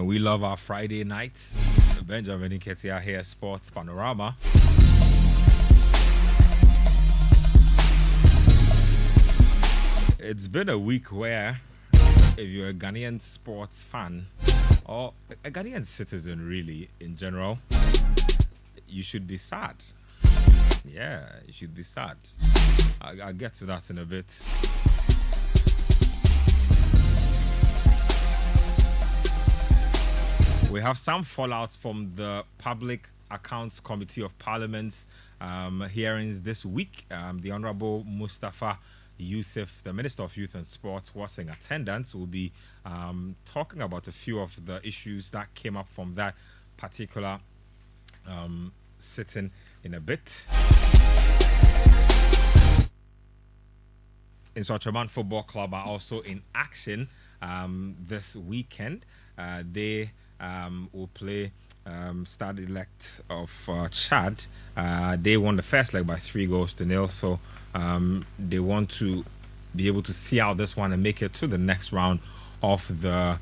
We love our Friday nights. Benjamin Ketia here, Sports Panorama. It's been a week where, if you're a Ghanaian sports fan, or a Ghanaian citizen really, in general, you should be sad. Yeah, you should be sad. I'll get to that in a bit. We have some fallouts from the Public Accounts Committee of Parliament's hearings this week. The Honorable Mustafa Yusuf, the Minister of Youth and Sports, was in attendance. We'll be talking about a few of the issues that came up from that particular sitting in a bit. In Sochaman Football Club are also in action this weekend. They will play Stade Elect of Chad. They won the first leg by 3-0. So they want to be able to see out this one and make it to the next round of the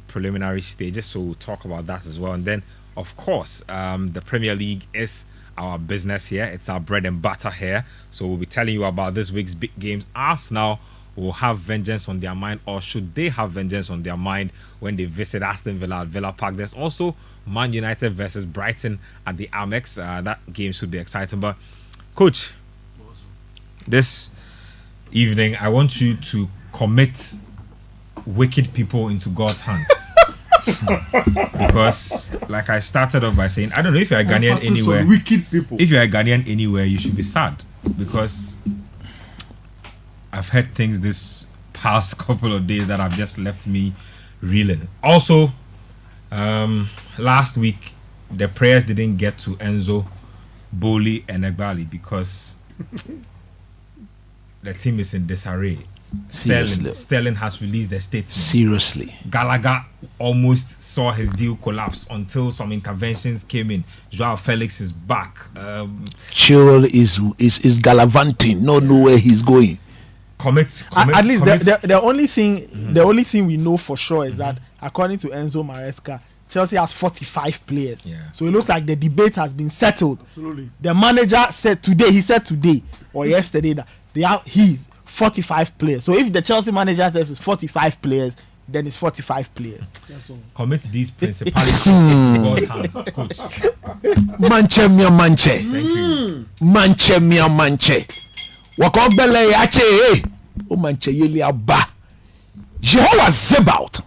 preliminary stages. So we'll talk about that as well. And then, of course, the Premier League is our business here. It's our bread and butter here. So we'll be telling you about this week's big games. Arsenal will have vengeance on their mind, or should they have vengeance on their mind when they visit Aston Villa at Villa Park? There's also Man United versus Brighton at the Amex. That game should be exciting. But, Coach, this evening, I want you to commit wicked people into God's hands. Because, like I started off by saying, I don't know if you're a Ghanaian anywhere. Wicked people. If you're a Ghanaian anywhere, you should be sad. Because I've heard things this past couple of days that have just left me reeling. Also, last week, the prayers didn't get to Enzo, Boli, and Egbali because the team is in disarray. Sterling has released the statement. Seriously. Gallagher almost saw his deal collapse until some interventions came in. Joao Felix is back. Chilwell is gallivanting, not know where he's going. At least the only thing we know for sure is that according to Enzo Maresca, Chelsea has 45 players. Yeah. So it looks like the debate has been settled. Absolutely. The manager said today or yesterday that he's 45 players. So if the Chelsea manager says it's 45 players, then it's 45 players. That's all. Commit these principalities into God's hands, Coach. Manche mia manche. Thank you. Manche mia manche. Wako bele yache o manche yeli aba. Jehovah Zebaoth.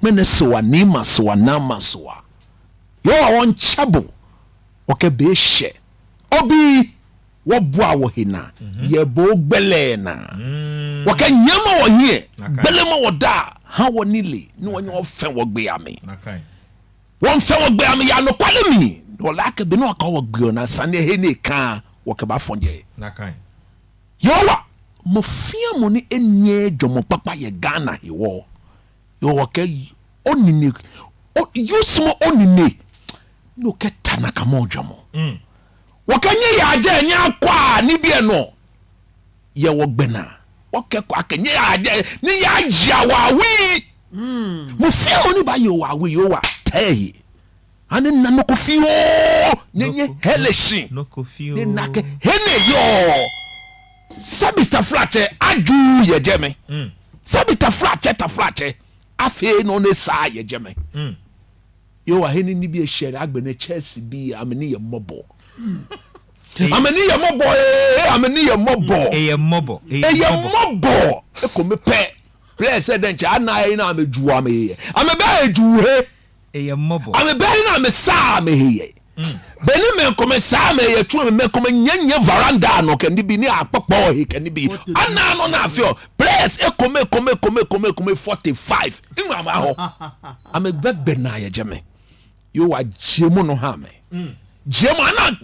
Mene soa nima soa nama soa. Yo on chabo. Wake be she. Obi wabwa wohina. Yebo bele na. Wake nyama wohie. Bele ma woda. Ha wonile. No wanyo ofe wogbe ame. Won fe wogbe ame ya no kwale mi. Wala ke be no aka wogbe na sane he ne ka wake ba fonje. Nakai. Yowa mofia mo ni enye dwomo papa ye Ghana hewo yo ke onini yusmo onini no ke tanaka mo dwomo wakanye ya aje nya kwa ni bie no ye wo gbena wake kwa kenye ya aje ni ya jawawi mofia mo ni ba yo wa wi yo wa tay ani na no kofio nenye heleshi No kofio ni nake hene yo Sabita flache aju ye jeme. Sabita flache afe no ne sa ye jeme. Yo wa heni ni bi e shere agbene Chelsea bi ameni ye mobo. Ameni ye mobo ameni ye mobo. Eye mobo. E ko me pe. Play said den cha na e na ameju ame. Ame ba eju he. Eye mobo. Ame ba na ame sa me he. Beni men come sa me ye tu me come nyanye veranda no kendi bi ni akpokpo he kendi bi ana no na afio place e come 45 inwa ma ho ame bebe na ye jeme yo wa jemu no ha me jemu ana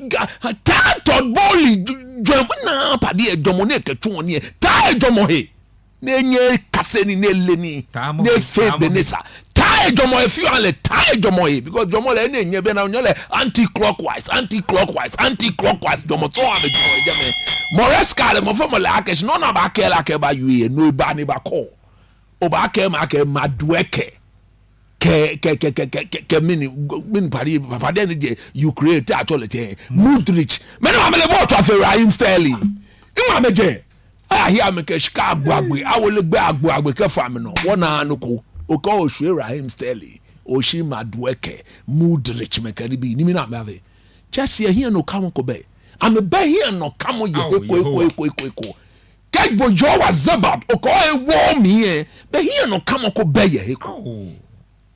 ta to boli jemu na pade e jomo ne ketu oni ta e jomo he na nye kaseni ne leni ne fe benesa tie jomo if you are tie jomo because jomo le na nye be na nyole anti clockwise jomo to am jomo jeme Moresca le mo fo le akesh no na ba ke la ke ba yue no ba ni ba ko o ba ke ma ke madueke ke mini padi papa de you create actually Modric me no amele ball to Raheem Sterling inwa meje I hear me ke shika agbo I will gbe agbo ke fa me no wona anoko o ka o hwe Raheem Sterling o shi Madueke Modric me karibi ni mi na me ave Chelsea here no come ko be am be here no come ye ko Catch boy Joe was Zabat o ko e wo mi e be here no come ko be ye ko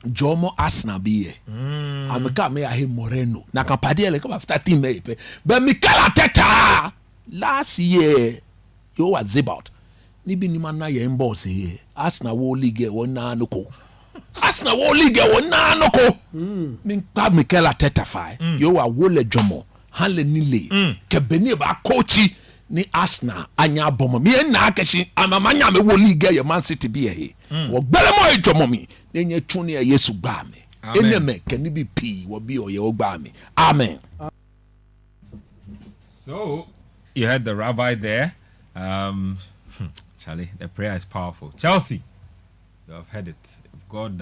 Jomo Arsenal be here am ka me ahe Moreno na kan pade ele come after team me pe but Mikel Arteta last year yo was Zabat ni bi ni man na ye boss here Arsenal wo league won na no ko Arsenal wo league won na no ko min pa Mikel Arteta fa yo wa wo le Jomo hanle nile ke beni ba coachi ni Arsenal anya bomo mi na akachi amamanya me wo league ye Man City be here wo gbele mo Jomo mi enye tuni e Yesu gba me eneme ke ni bi pi wo bi oye wo gba me amen. So you heard the rabbi there. Charlie, the prayer is powerful. Chelsea, you have heard it. If God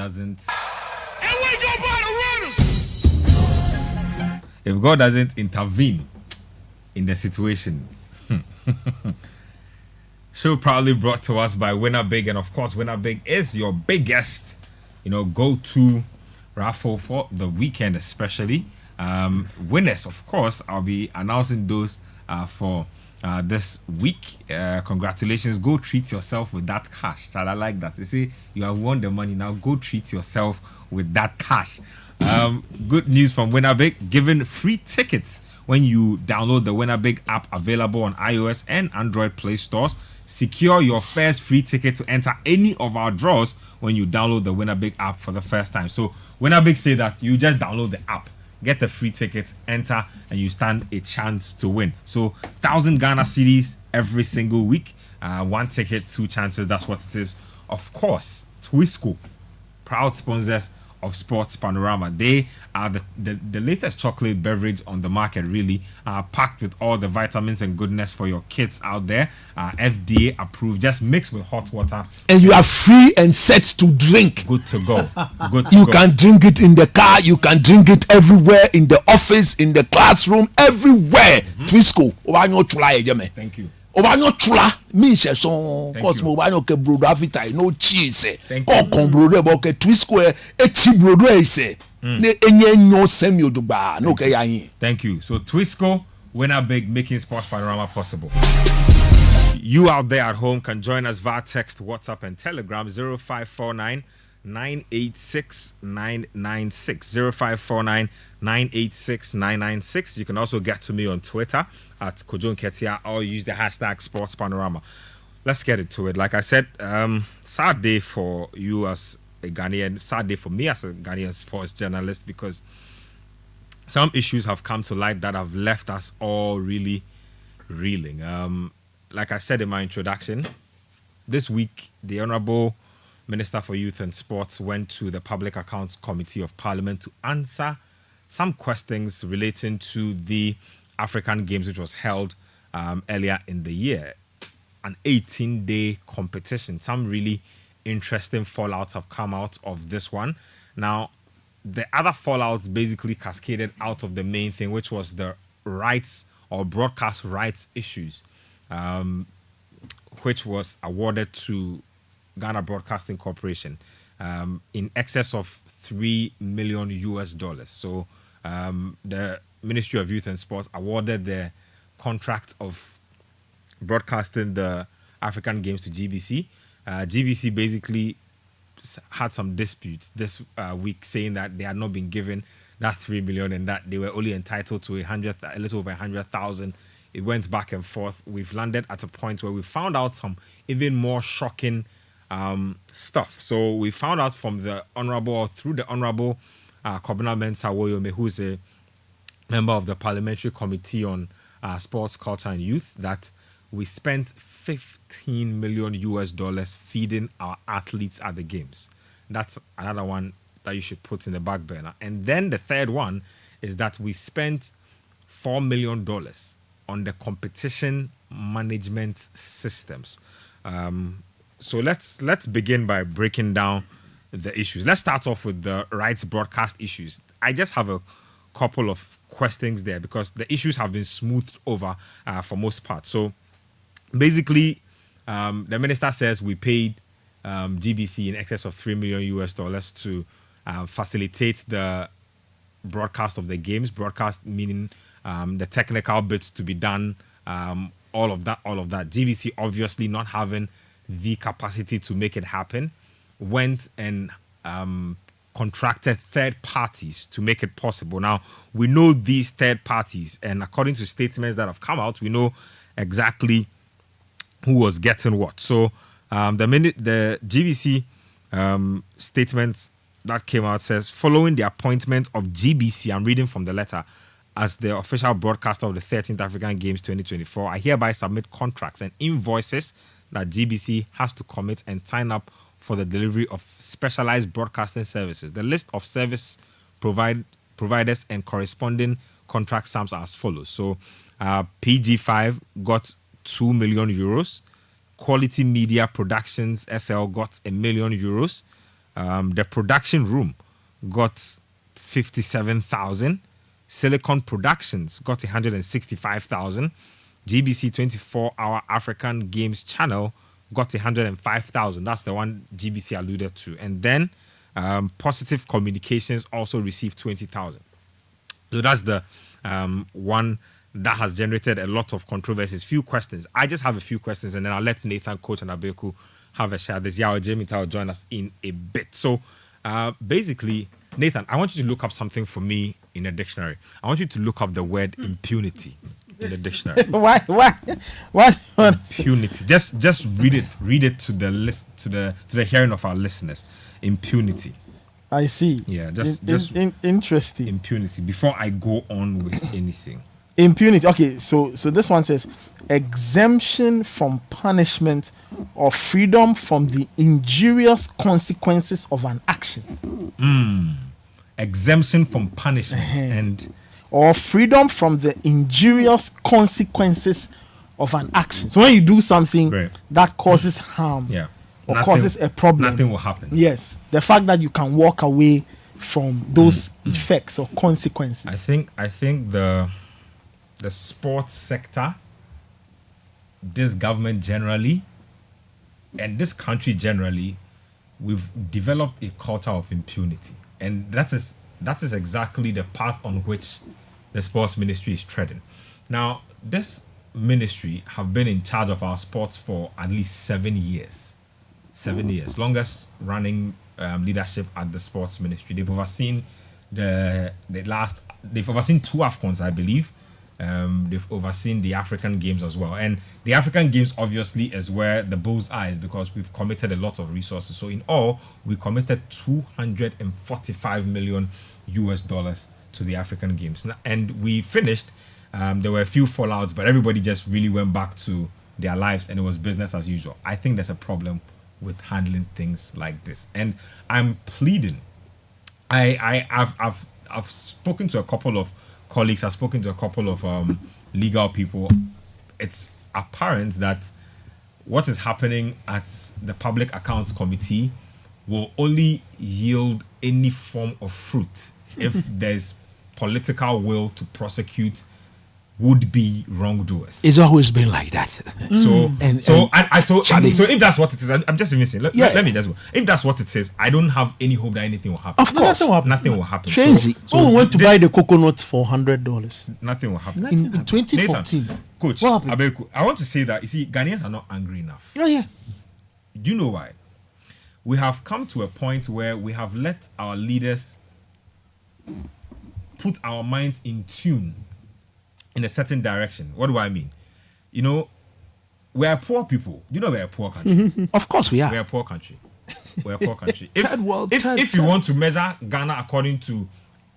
doesn't intervene in the situation, show proudly brought to us by Winner Big, and of course Winner Big is your biggest go-to raffle for the weekend, especially winners. Of course, I'll be announcing those for this week. Congratulations, go treat yourself with that cash. I like that. You see, you have won the money, now go treat yourself with that cash. Good news from Winner Big, giving free tickets when you download the Winner Big app, available on iOS and Android Play stores. Secure your first free ticket to enter any of our draws when you download the Winner Big app for the first time. So Winner Big say that you just download the app, get the free ticket, enter, and you stand a chance to win. So 1,000 Ghana cedis every single week. One ticket, two chances. That's what it is. Of course, Twisco, proud sponsors of Sports Panorama. They are the latest chocolate beverage on the market, really, packed with all the vitamins and goodness for your kids out there. FDA approved, just mixed with hot water. And you are free and set to drink. Good to go. You can drink it in the car, you can drink it everywhere, in the office, in the classroom, everywhere. Twisco. Thank you. Obanyo chula means so cause mo banyo ke brodo afita no cheese ko kon brodo e ke Twisco e chi brodo e se ne enye nyo semi odugba no ke yan. Thank you. So Twisco, Winner Big, making Sports Panorama possible. You out there at home can join us via text, WhatsApp and Telegram 0549 986 996 0549 986 996. You can also get to me on Twitter at Kojon Ketia or use the hashtag Sports Panorama. Let's get into it. Like I said, sad day for you as a Ghanaian, sad day for me as a Ghanaian sports journalist, because some issues have come to light that have left us all really reeling. Like I said in my introduction, this week the Honorable Minister for Youth and Sports went to the Public Accounts Committee of Parliament to answer some questions relating to the African Games, which was held earlier in the year. An 18-day competition. Some really interesting fallouts have come out of this one. Now, the other fallouts basically cascaded out of the main thing, which was the rights or broadcast rights issues, which was awarded to Ghana Broadcasting Corporation in excess of $3 million. So the Ministry of Youth and Sports awarded the contract of broadcasting the African Games to GBC. GBC basically had some disputes this week, saying that they had not been given that $3 million and that they were only entitled to a little over 100,000. It went back and forth. We've landed at a point where we found out some even more shocking stuff. So we found out from the Honorable Kobina Mensah Woyome, who's a member of the Parliamentary Committee on Sports, Culture and Youth, that we spent $15 million feeding our athletes at the games. That's another one that you should put in the back burner. And then the third one is that we spent $4 million on the competition management systems. So let's begin by breaking down the issues. Let's start off with the rights broadcast issues. I just have a couple of questions there because the issues have been smoothed over for most part. So basically, the minister says we paid GBC in excess of $3 million to facilitate the broadcast of the games. Broadcast meaning the technical bits to be done, all of that. GBC obviously not having the capacity to make it happen, went and contracted third parties to make it possible. Now, we know these third parties, and according to statements that have come out, we know exactly who was getting what. So the GBC statement that came out says, following the appointment of GBC, I'm reading from the letter, as the official broadcaster of the 13th African Games 2024, I hereby submit contracts and invoices that GBC has to commit and sign up for the delivery of specialized broadcasting services. The list of service providers and corresponding contract sums are as follows. So PG5 got 2 million euros. Quality Media Productions SL got €1 million. The production room got 57,000. Silicon Productions got 165,000. GBC 24-hour African Games channel got 105,000. That's the one GBC alluded to. And then Positive Communications also received 20,000. So that's the one that has generated a lot of controversies. Few questions. I just have a few questions, and then I'll let Nathan, Coach, and Abeku have a share. This Yao Jamie will join us in a bit. So basically, Nathan, I want you to look up something for me in a dictionary. I want you to look up the word impunity in the dictionary. Why? Impunity. Just read it. Read it to the to the hearing of our listeners. Impunity. I see. Yeah, just interesting. Impunity. Before I go on with anything. Impunity. Okay, so this one says exemption from punishment or freedom from the injurious consequences of an action. Exemption from punishment and or freedom from the injurious consequences of an action. So when you do something that causes harm or causes a problem, nothing will happen. Yes, the fact that you can walk away from those effects or consequences. I think the sports sector, this government generally, and this country generally, we've developed a culture of impunity, and that is exactly the path on which the sports ministry is treading. Now, this ministry have been in charge of our sports for at least 7 years. 7 years, longest running leadership at the sports ministry. They've overseen they've overseen 2 AFCONs, I believe. They've overseen the African Games as well. And the African Games obviously is where the bullseye is because we've committed a lot of resources. So in all, we committed $245 million to the African Games. And we finished, there were a few fallouts, but everybody just really went back to their lives and it was business as usual. I think there's a problem with handling things like this. And I'm pleading. I've spoken to a couple of colleagues, I've spoken to a couple of legal people. It's apparent that what is happening at the Public Accounts Committee will only yield any form of fruit if there's political will to prosecute would-be wrongdoers. It's always been like that. So if that's what it is, I'm just even saying. Let me just. If that's what it is, I don't have any hope that anything will happen. Of course, nothing will happen. So we went to buy the coconuts for $100. Nothing will happen. In 2014. Nathan, Coach, what happened? Abeku, I want to say that, you see, Ghanaians are not angry enough. Oh, yeah. Do you know why? We have come to a point where we have let our leaders put our minds in tune in a certain direction. What do I mean? You know, we are poor people. You know, we're a poor country. Of course we are. We're a poor country. We're a poor country. If you want to measure Ghana according to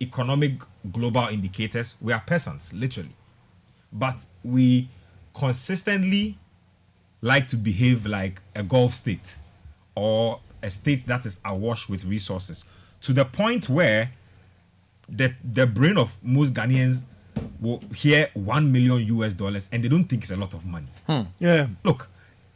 economic global indicators, we are peasants, literally. But we consistently like to behave like a Gulf state or a state that is awash with resources, to the point where the brain of most Ghanaians will hear $1 million and they don't think it's a lot of money. Yeah. Look,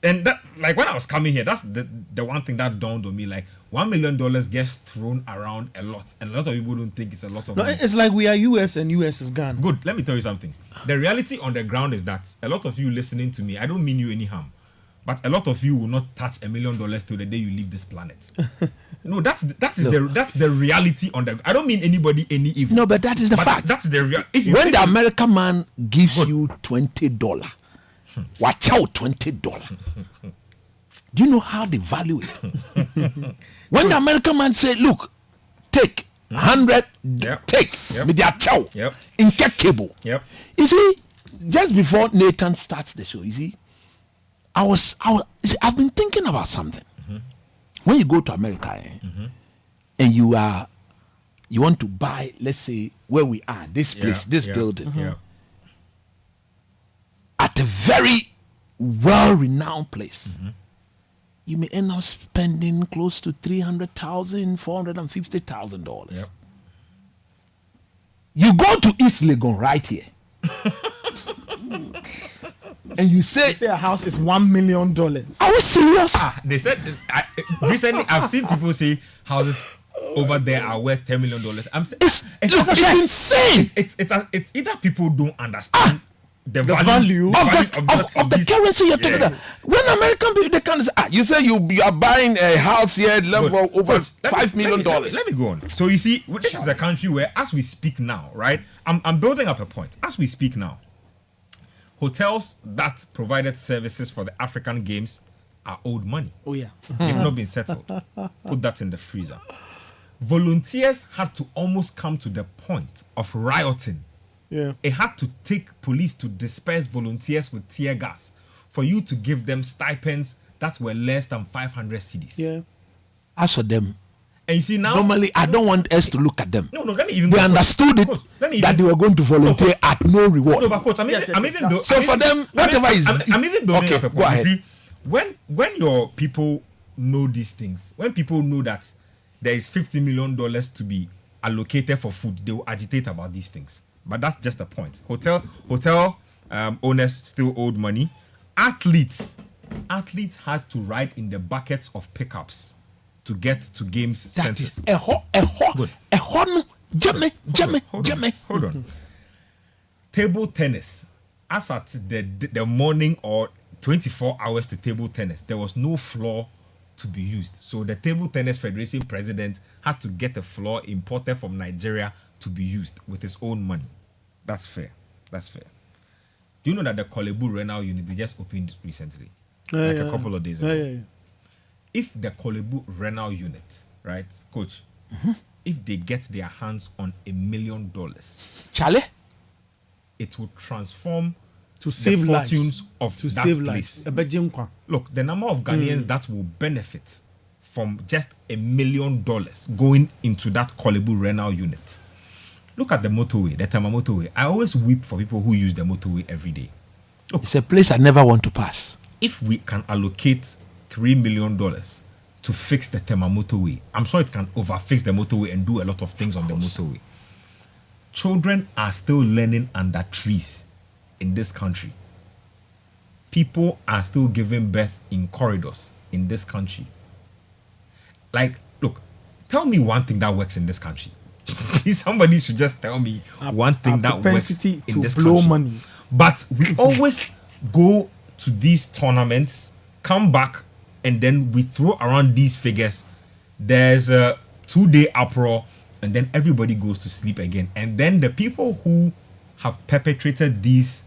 And that, like when I was coming here, that's the one thing that dawned on me. Like $1 million gets thrown around a lot, and a lot of people don't think it's a lot of No, money. it's like we are US and US is Ghana. Good. Let me tell you something. The reality on the ground is that a lot of you listening to me, I don't mean you any harm, but a lot of you will not touch $1 million till the day you leave this planet. No, that's the reality on the. I don't mean anybody any evil. No, but that is the fact. That's the real. When the American man gives you $20, watch out, $20. Do you know how they value it? When the American man say, "Look, take 100, take me their chow in cable." Yep. You see, just before Nathan starts the show, you see, I've been thinking about something. When you go to America and you want to buy, let's say where we are, this place, this building, at a very well-renowned place, you may end up spending close to $300,000, $450,000. Yep. You go to East Legon right here, and you say, a house is $1 million. are we serious? They said recently I've seen people say houses over there are worth $10 million. It's insane. It's either people don't understand the value of the currency you're talking about. When American people, they can say, you say you are buying a house here level over $5 million. Let me go on. So you see, this is a country where, as we speak now, right? I'm building up a point. As we speak now, hotels that provided services for the African Games are owed money. Oh yeah. They've not been settled. Put that in the freezer. Volunteers had to almost come to the point of rioting. Yeah. It had to take police to disperse volunteers with tear gas for you to give them stipends that were less than 500 cedis. Yeah. As for them, and you see now, normally I don't want us to look at them. No, let me even. They understood it that they were going to volunteer at no reward. No, but coach, I'm even. So for them, whatever is. I'm even building up a point. Go ahead. You see, when your people know these things, when people know that there is $50 million to be allocated for food, they will agitate about these things. But that's just the point. Hotel owners still owed money. Athletes had to ride in the buckets of pickups to get to games That centers. Hold on. Table tennis, as at the morning or 24 hours to table tennis, there was no floor to be used. So the Table Tennis Federation president had to get a floor imported from Nigeria to be used with his own money. That's fair. Do you know that the Kolebu Renal unit, they just opened recently? A couple of days ago. Yeah. If the Kolebu Renal unit, right, coach, if they get their hands on $1 million, Charlie? it will transform To save the lives. fortunes of To that save place. lives. Look, the number of Ghanaians that will benefit from just $1 million going into that Kolebu Renal unit. Look at the motorway, the Tema motorway. I always weep for people who use the motorway every day. It's a place I never want to pass. If we can allocate $3 million to fix the Tema motorway, I'm sure it can overfix the motorway and do a lot of things on the motorway. Children are still learning under trees in this country. People are still giving birth in corridors in this country. Like, look, tell me one thing that works in this country. Somebody should just tell me one thing that works in this blow country. money. But we always go to these tournaments, come back, and then we throw around these figures. There's a 2-day uproar, and then everybody goes to sleep again. And then the people who have perpetrated these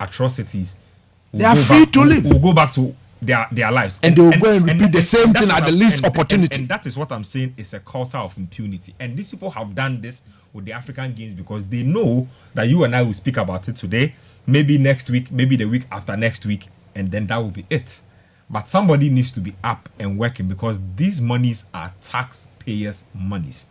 atrocities They are free to live. will go back to their lives. And they will go and repeat the same that's thing what at the I'm- least opportunity. And that is what I'm saying is a culture of impunity. And these people have done this with the African Games because they know that you and I will speak about it today, maybe next week, maybe the week after next week, and then that will be it. But somebody needs to be up and working because these monies are taxpayers' monies.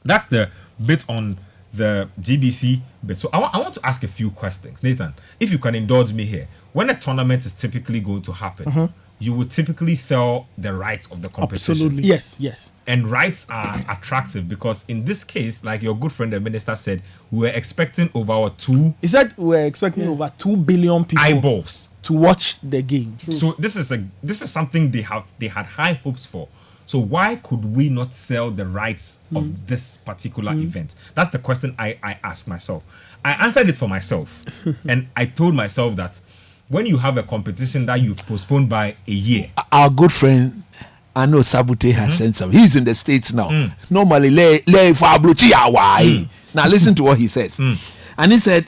That's the bit on the GBC bit. So I want to ask a few questions. Nathan, if you can indulge me here. When a tournament is typically going to happen, you would typically sell the rights of the competition. Absolutely. Yes. And rights are attractive because in this case, like your good friend the minister said, we were expecting over He said we're expecting over 2 billion people eyeballs to watch the games. So this is something they had high hopes for. So why could we not sell the rights of this particular event? That's the question I asked myself. I answered it for myself. And I told myself that when you have a competition that you've postponed by a year. Our good friend, I know Sabute has sent some. He's in the States now. Normally, now listen to what he says. And he said,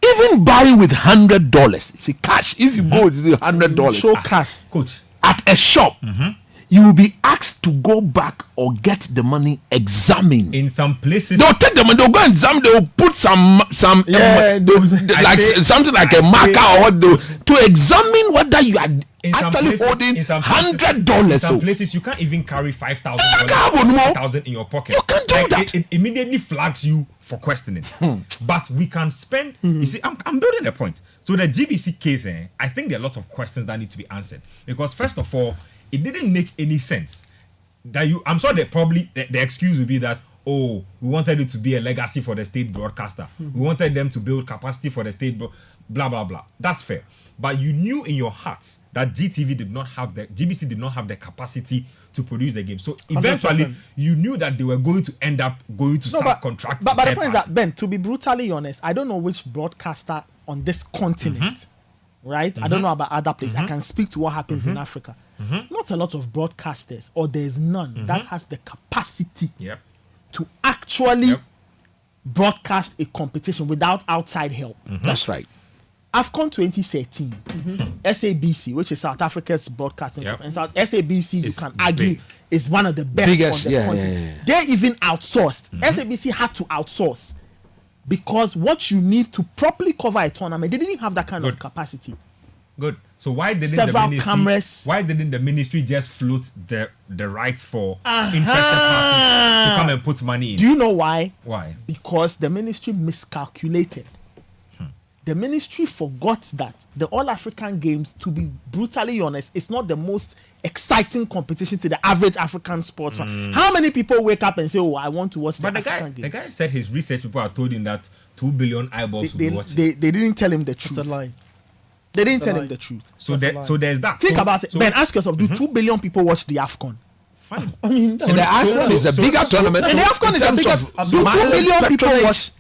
even buying with $100, see cash. If you go with $100, show cash, coach, at a shop, you will be asked to go back or get the money examined. In some places, they'll take them and they'll go and examine. They'll put something like a marker or what to examine whether you are actually holding $100. In some places, you can't even carry $5,000 in your pocket. You can't do that. It immediately flags you for questioning. But we can spend. You see, I'm building a point. So the GBC case, I think there are a lot of questions that need to be answered because first of all, it didn't make any sense that I'm sure that probably the excuse would be that we wanted it to be a legacy for the state broadcaster. We wanted them to build capacity for the state blah blah blah. That's fair. But you knew in your hearts that GBC did not have the capacity to produce the game. So eventually 100%. you knew that they were going to end up going to subcontract. But the point is that, Ben, to be brutally honest, I don't know which broadcaster on this continent, right? I don't know about other places. I can speak to what happens in Africa. Not a lot of broadcasters, or there's none that has the capacity to actually broadcast a competition without outside help. That's right. AFCON 2013, SABC, which is South Africa's broadcasting company, and SABC, you can argue, is one of the best on the continent. They even outsourced. SABC had to outsource because what you need to properly cover a tournament, they didn't have that kind of capacity. Good. So why didn't the ministry just float the rights for interested parties to come and put money in? Do you know why? Why? Because the ministry miscalculated. The ministry forgot that the All African Games, to be brutally honest, is not the most exciting competition to the average African sports fan. How many people wake up and say, I want to watch the African Games? The guy said his research people have told him that 2 billion eyeballs would be watching. They didn't tell him the truth. It's a lie. They didn't tell him the truth. So there's that. Think about it. Ben, ask yourself, do 2 billion people watch the AFCON? Fine. I mean, So the AFCON is a bigger tournament. And the AFCON is a bigger.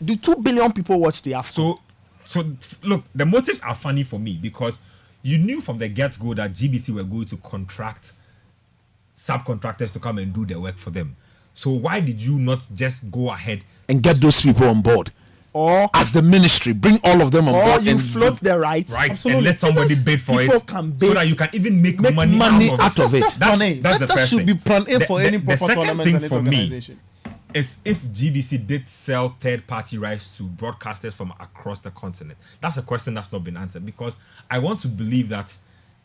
Do 2 billion people watch the AFCON? So look, the motives are funny for me because you knew from the get-go that GBC were going to contract subcontractors to come and do the work for them. So why did you not just go ahead and get those people on board? Or as the ministry, bring all of them on board. Or you float the rights. And let somebody bid for it. Can bid, so that you can even make money out of it. That's plan A. That's the first should thing. Be plan A for any the proper tournament and its organization. Is if GBC did sell third-party rights to broadcasters from across the continent. That's a question that's not been answered because I want to believe that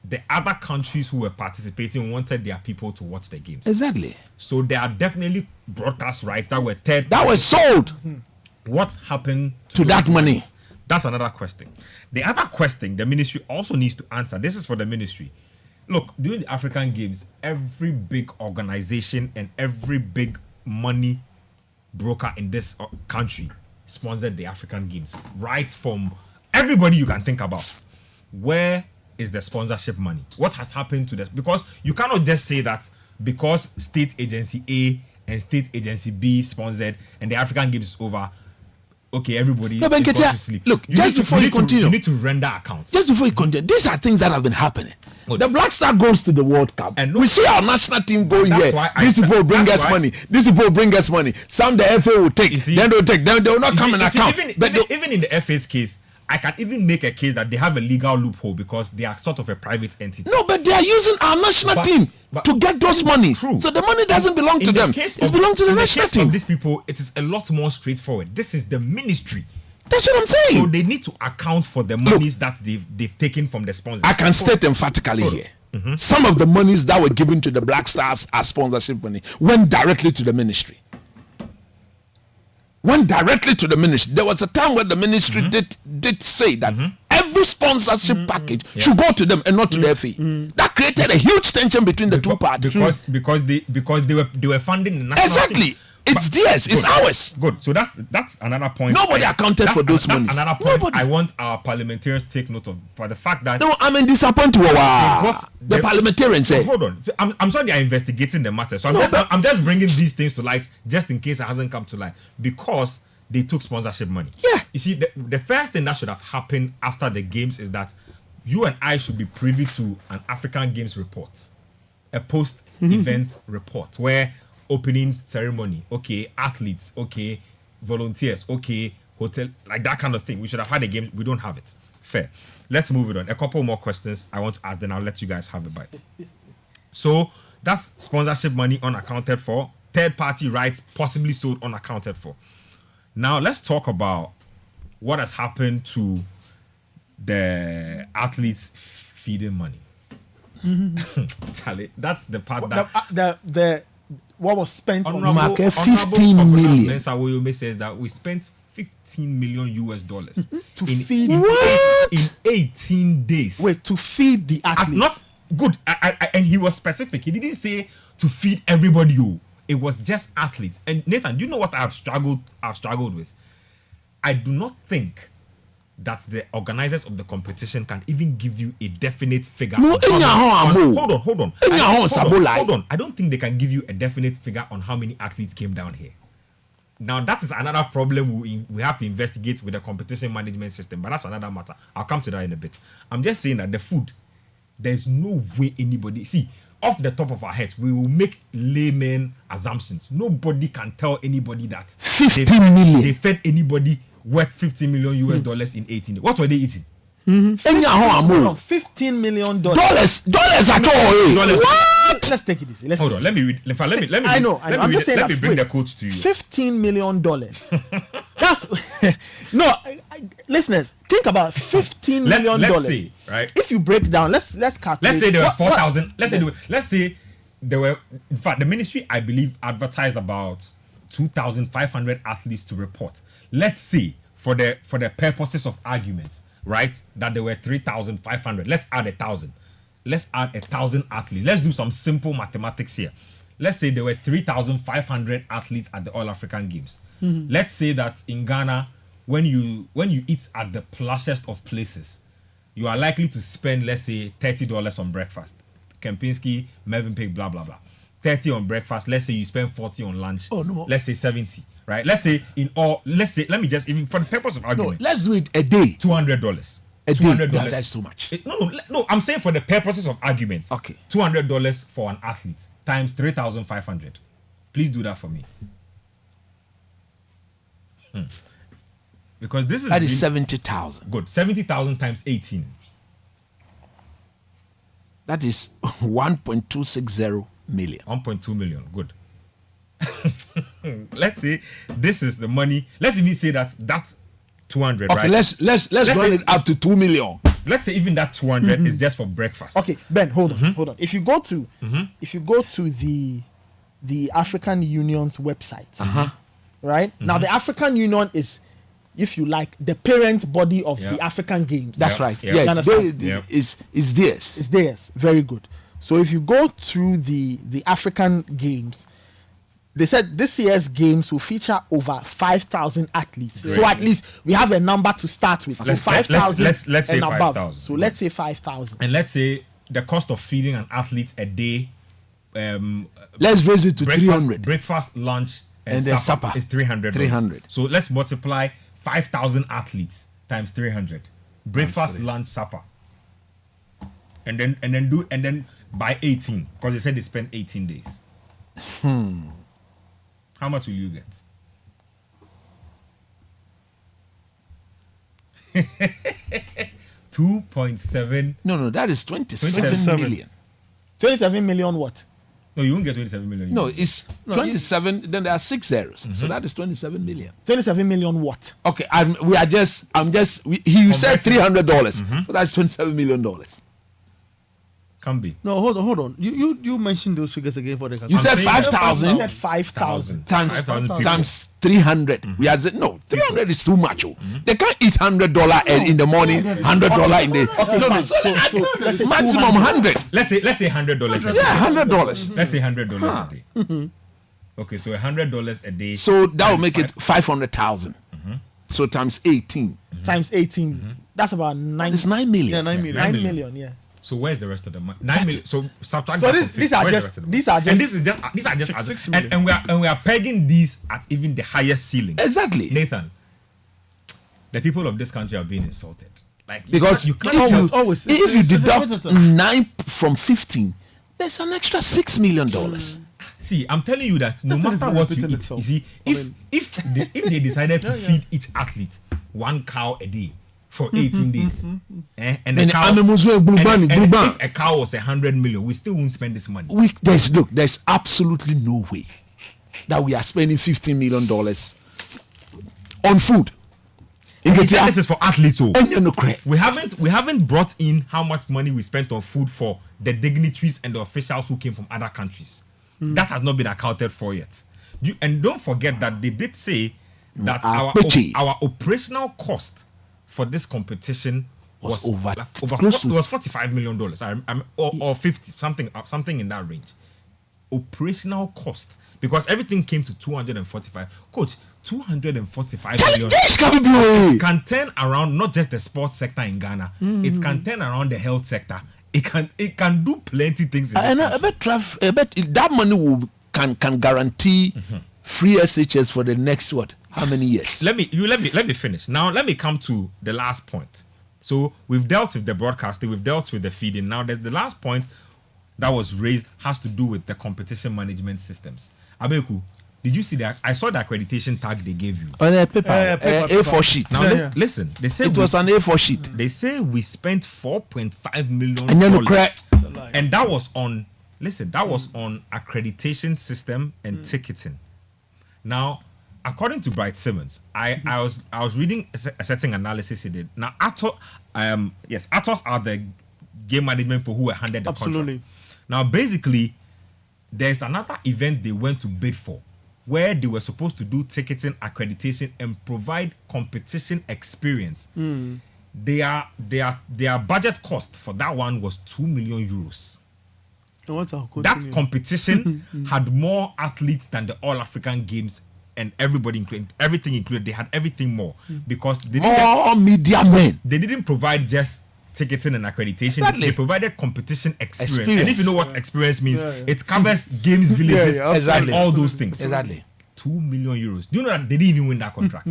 the other countries who were participating wanted their people to watch the games. Exactly. So there are definitely broadcast rights that were that were sold. What happened to that money? Rights? That's another question. The other question the ministry also needs to answer. This is for the ministry. Look, during the African Games, every big organization and every big money broker in this country sponsored the African Games, right from everybody you can think about. Where is the sponsorship money? What has happened to this? Because you cannot just say that because state agency A and state agency B sponsored and the African Games is over, okay, everybody no, sleep. Look, just before you continue, you need to render accounts. Just before you continue, these are things that have been happening. The Black Star goes to the World Cup. And we see our national team go here. These people bring us money. These people bring us money. Some the FA will take. Then they'll take. Then they will not come and account. Even in the FA's case, I can even make a case that they have a legal loophole because they are sort of a private entity. No, but they are using our national team to get those money. True. So the money doesn't belong to them. It belongs to the national team. Of these people, it is a lot more straightforward. This is the ministry. That's what I'm saying. So they need to account for the monies that they've taken from the sponsors. I can state emphatically here. Some of the monies that were given to the Black Stars as sponsorship money went directly to the ministry. Went directly to the ministry. There was a time where the ministry did say that every full sponsorship package should go to them and not to the FA. That created a huge tension between the two parties. Because they were funding the national Exactly. team. It's theirs. It's ours. Good. So that's another point. Nobody accounted for those monies. That's another point Nobody. I want our parliamentarians to take note of. For the fact that No, I'm disappointed. The parliamentarians say. Hold on. I'm sure they are investigating the matter. So I'm just bringing these things to light just in case it hasn't come to light, because they took sponsorship money. Yeah. You see, the first thing that should have happened after the games is that you and I should be privy to an African Games report, a post-event report where opening ceremony, okay, athletes, okay, volunteers, okay, hotel, like that kind of thing. We should have had a game. We don't have it. Fair. Let's move it on. A couple more questions I want to ask, then I'll let you guys have a bite. So that's sponsorship money unaccounted for. Third-party rights possibly sold unaccounted for. Now let's talk about what has happened to the athletes feeding money. Charlie, that's the part the what was spent on Market 15 million. Mensa Woyome says that we spent $15 million to feed in 18 days. Wait, to feed the athletes. Not good. And he was specific. He didn't say to feed everybody. It was just athletes. And Nathan, do you know what I've struggled with? I do not think that the organizers of the competition can even give you a definite figure. No, hold on. I don't think they can give you a definite figure on how many athletes came down here. Now, that is another problem we have to investigate with the competition management system, but that's another matter. I'll come to that in a bit. I'm just saying that the food, there's no way anybody... See, off the top of our heads, we will make layman assumptions. Nobody can tell anybody that 15 million. They fed anybody worth $50 million in 18 days. What were they eating? $15 million. Dollars at all. What? Let's take it easy. Hold on. Let me read. Let me. I know. I'm just saying. Let me bring the quotes to you. $15 million. That's no. Listeners, think about $15 million. Let's say, right? If you break down, let's calculate. Let's say there were 4,000. Let's say there were. In fact, the ministry, I believe, advertised about 2,500 athletes to report. Let's say, for the purposes of arguments, right, that there were 3,500. Let's add 1,000. Let's add 1,000 athletes. Let's do some simple mathematics here. Let's say there were 3,500 athletes at the All African Games. Let's say that in Ghana, when you eat at the plushest of places, you are likely to spend, let's say, $30 on breakfast. Kempinski, Mervyn Pig, blah blah blah. 30 on breakfast. Let's say you spend 40 on lunch. Oh no. Let's say 70. Right? Let's say let me just, even for the purpose of argument. No, let's do it a day. $200. A day. That's too much. No. I'm saying for the purposes of argument. Okay. $200 for an athlete times 3,500. Please do that for me. Because this is that is 70,000. Good. 70,000 times 18. That is 1.260 million. 1.2 million. Good. Let's say this is the money. Let's even say that's 200. Okay, right? let's run it up to 2 million. Let's say even that 200 is just for breakfast. Okay, Ben, hold on. If you go to the African Union's website, right now, the African Union is, if you like, the parent body of the African Games. That's right. Yeah. Yeah, it's theirs. It's theirs. Very good. So if you go through the African Games, they said this year's games will feature over 5,000 athletes. Great. So at least we have a number to start with. So 5,000 let's say and above. 5,000. So let's say 5,000. And let's say the cost of feeding an athlete a day. Let's raise it to 300. Breakfast, lunch, and then supper supper is 300. 300. So let's multiply 5,000 athletes times 300. Breakfast, lunch, supper, and then by 18, because they said they spent 18 days. How much will you get? $2.7. No, that is 27 million. 27 million what? No, you won't get 27 million. No, it's 27. Then there are 6 zeros, so that is 27 million. 27 million what? Okay, you said $300, so that's $27 million. Can be. No, hold on. You mentioned those figures again for the You said saying 5,000 said 5,000. times 5,000 people. times 300. We are saying no, 300 is too much. They can't eat $100 in the morning, $100 in the Okay, fine. so So let's say maximum 100. Let's say $100 a day. Yeah, $100. Let's say $100 a day. Okay, so $100 a day. So that will make times it 500,000. So times 18. times 18. That's about 9. It's 9 million. Yeah, 9 million. 9 million. Yeah. So where's the rest of the money? 9 million. So subtract. So that this- from 50. these are Where's the just- rest of the these money? are just- and these are just 6 and, million. and we are pegging these at even the highest ceiling. Exactly. Nathan, the people of this country are being insulted. Like Because you can't if just always- if it's- you it's- deduct it's- 9 from 15, there's an extra $6 million. see. I'm telling you that no This thing matter is not what you repeating eat, itself. you see, if they decided to feed each athlete 1 cow a day for 18 days, and the And cow, I'm a Muslim, Gluban, and Gluban. if a cow was 100 million, we still won't spend this money. There's absolutely no way that we are spending $15 million on food. He said this is for athletes. Oh. And you're no correct. We haven't brought in how much money we spent on food for the dignitaries and the officials who came from other countries. That has not been accounted for yet. And don't forget that they did say that our operational cost for this competition was over it was $45 million. Or 50 something in that range. Operational cost, because everything came to 245. Coach, 245 million can turn around not just the sports sector in Ghana. It can turn around the health sector. It can do plenty things. And I bet that money can guarantee free SHS for the next how many years? Let me finish. Now let me come to the last point. So we've dealt with the broadcasting, we've dealt with the feeding. Now there's the last point that was raised has to do with the competition management systems. Abeku, did you see that? I saw the accreditation tag they gave you. On a paper, paper. A4 sheet. Now listen, they say It was an A4 sheet. They say we spent $4.5 million, And then you cry. and that was on. Listen, that was on accreditation system and ticketing. Now, according to Bright Simmons, I was reading a certain analysis he did. Now, Atos are the game management people who were handed the Absolutely. contract. Now, basically, there's another event they went to bid for, where they were supposed to do ticketing, accreditation, and provide competition experience. Their budget cost for that one was €2 million. And what's our That continue? competition had more athletes than the All African Games, and everything included. They had everything more because they didn't All media men. they didn't provide just ticketing and accreditation. Exactly. They provided competition experience. Experience. And if you know what experience means, Yeah. it covers games, villages, Yeah, and exactly. all those things. Exactly. €2 million. Do you know that they didn't even win that contract?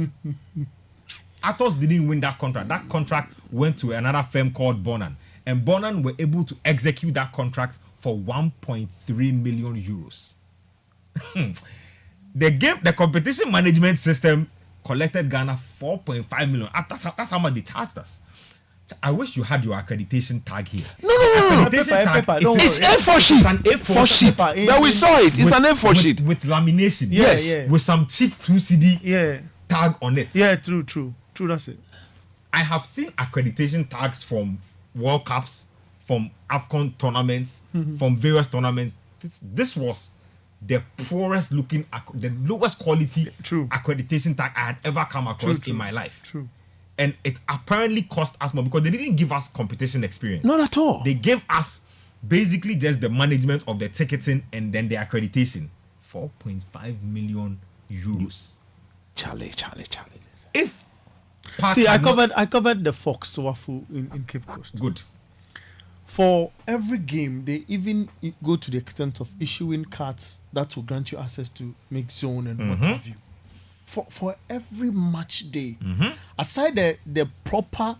Atos didn't win that contract. That contract went to another firm called Bonan, and Bonan were able to execute that contract for €1.3 million. The competition management system collected Ghana 4.5 million. That's how much they charged us. I wish you had your accreditation tag here. No. Accreditation Paper, don't It's worry. A4 sheet. It's an A4 sheet. Paper, But we saw it. It's an A4 sheet. with lamination. Yeah, Yes. yeah. With some cheap 2CD Yeah. tag on it. Yeah, true. That's it. I have seen accreditation tags from World Cups, from AFCON tournaments, from various tournaments. This was the poorest looking, the lowest quality True. accreditation tag I had ever come across True. in my life. True. And it apparently cost us more because they didn't give us competition experience. Not at all. They gave us basically just the management of the ticketing and then the accreditation. 4.5 million euros. Charlie. If See, I had not- covered the Fox Waffle in Cape Coast. good. For every game, they even go to the extent of issuing cards that will grant you access to make zone and what have you. For every match day, aside the proper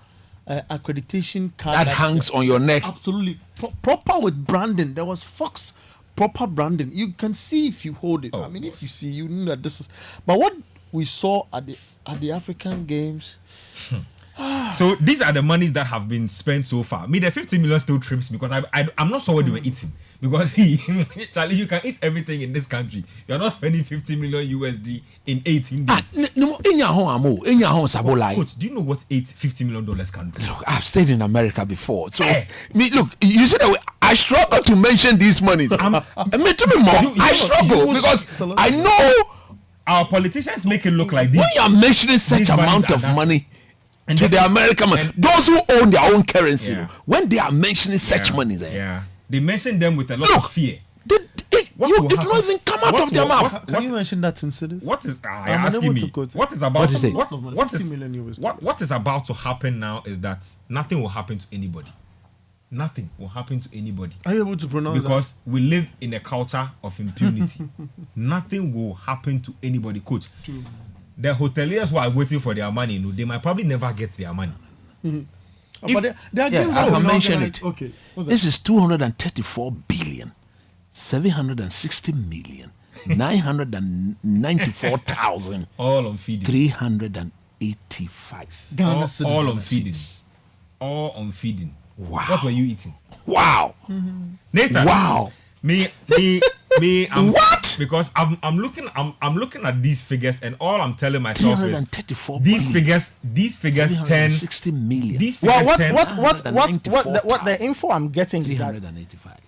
accreditation card That hangs on your neck. absolutely proper with branding. There was Fox proper branding. You can see if you hold it. Oh, I mean, if you see, you know that this is. But what we saw at the African Games. So these are the monies that have been spent so far. Me, the 50 million still trips me because I'm not sure what they were eating. Because Charlie, you can eat everything in this country. You're not spending 50 million USD in 18 days. Coach, do you know what $50 million can do? Look, I've stayed in America before. So, Eh. look, you see that I struggle to mention these monies. I struggle because I know our politicians make it look like this. When you are mentioning such amount of money to the American man, those who own their own currency, when they are mentioning such money there, they mention them with a lot of fear. It don't even come out of their mouth. Can you mention that in cities? What is I'm unable to quote it. what is about what is about to happen now is that nothing will happen to anybody. Nothing will happen to anybody. Are you able to pronounce because we live in a culture of impunity. Nothing will happen to anybody. Coach, the hoteliers who are waiting for their money, they might probably never get their money. But there are games as I mentioned it. Okay. This is 234 billion, 760 million, 994,000. All on feeding. 385. Ghana all on feeding. All on feeding. Wow. What were you eating? Wow. Nathan. Wow. Me. I'm what? Because I'm looking at these figures and all I'm telling myself is these figures 10 60 million. These figures Well, 10, what the info I'm getting is that 385.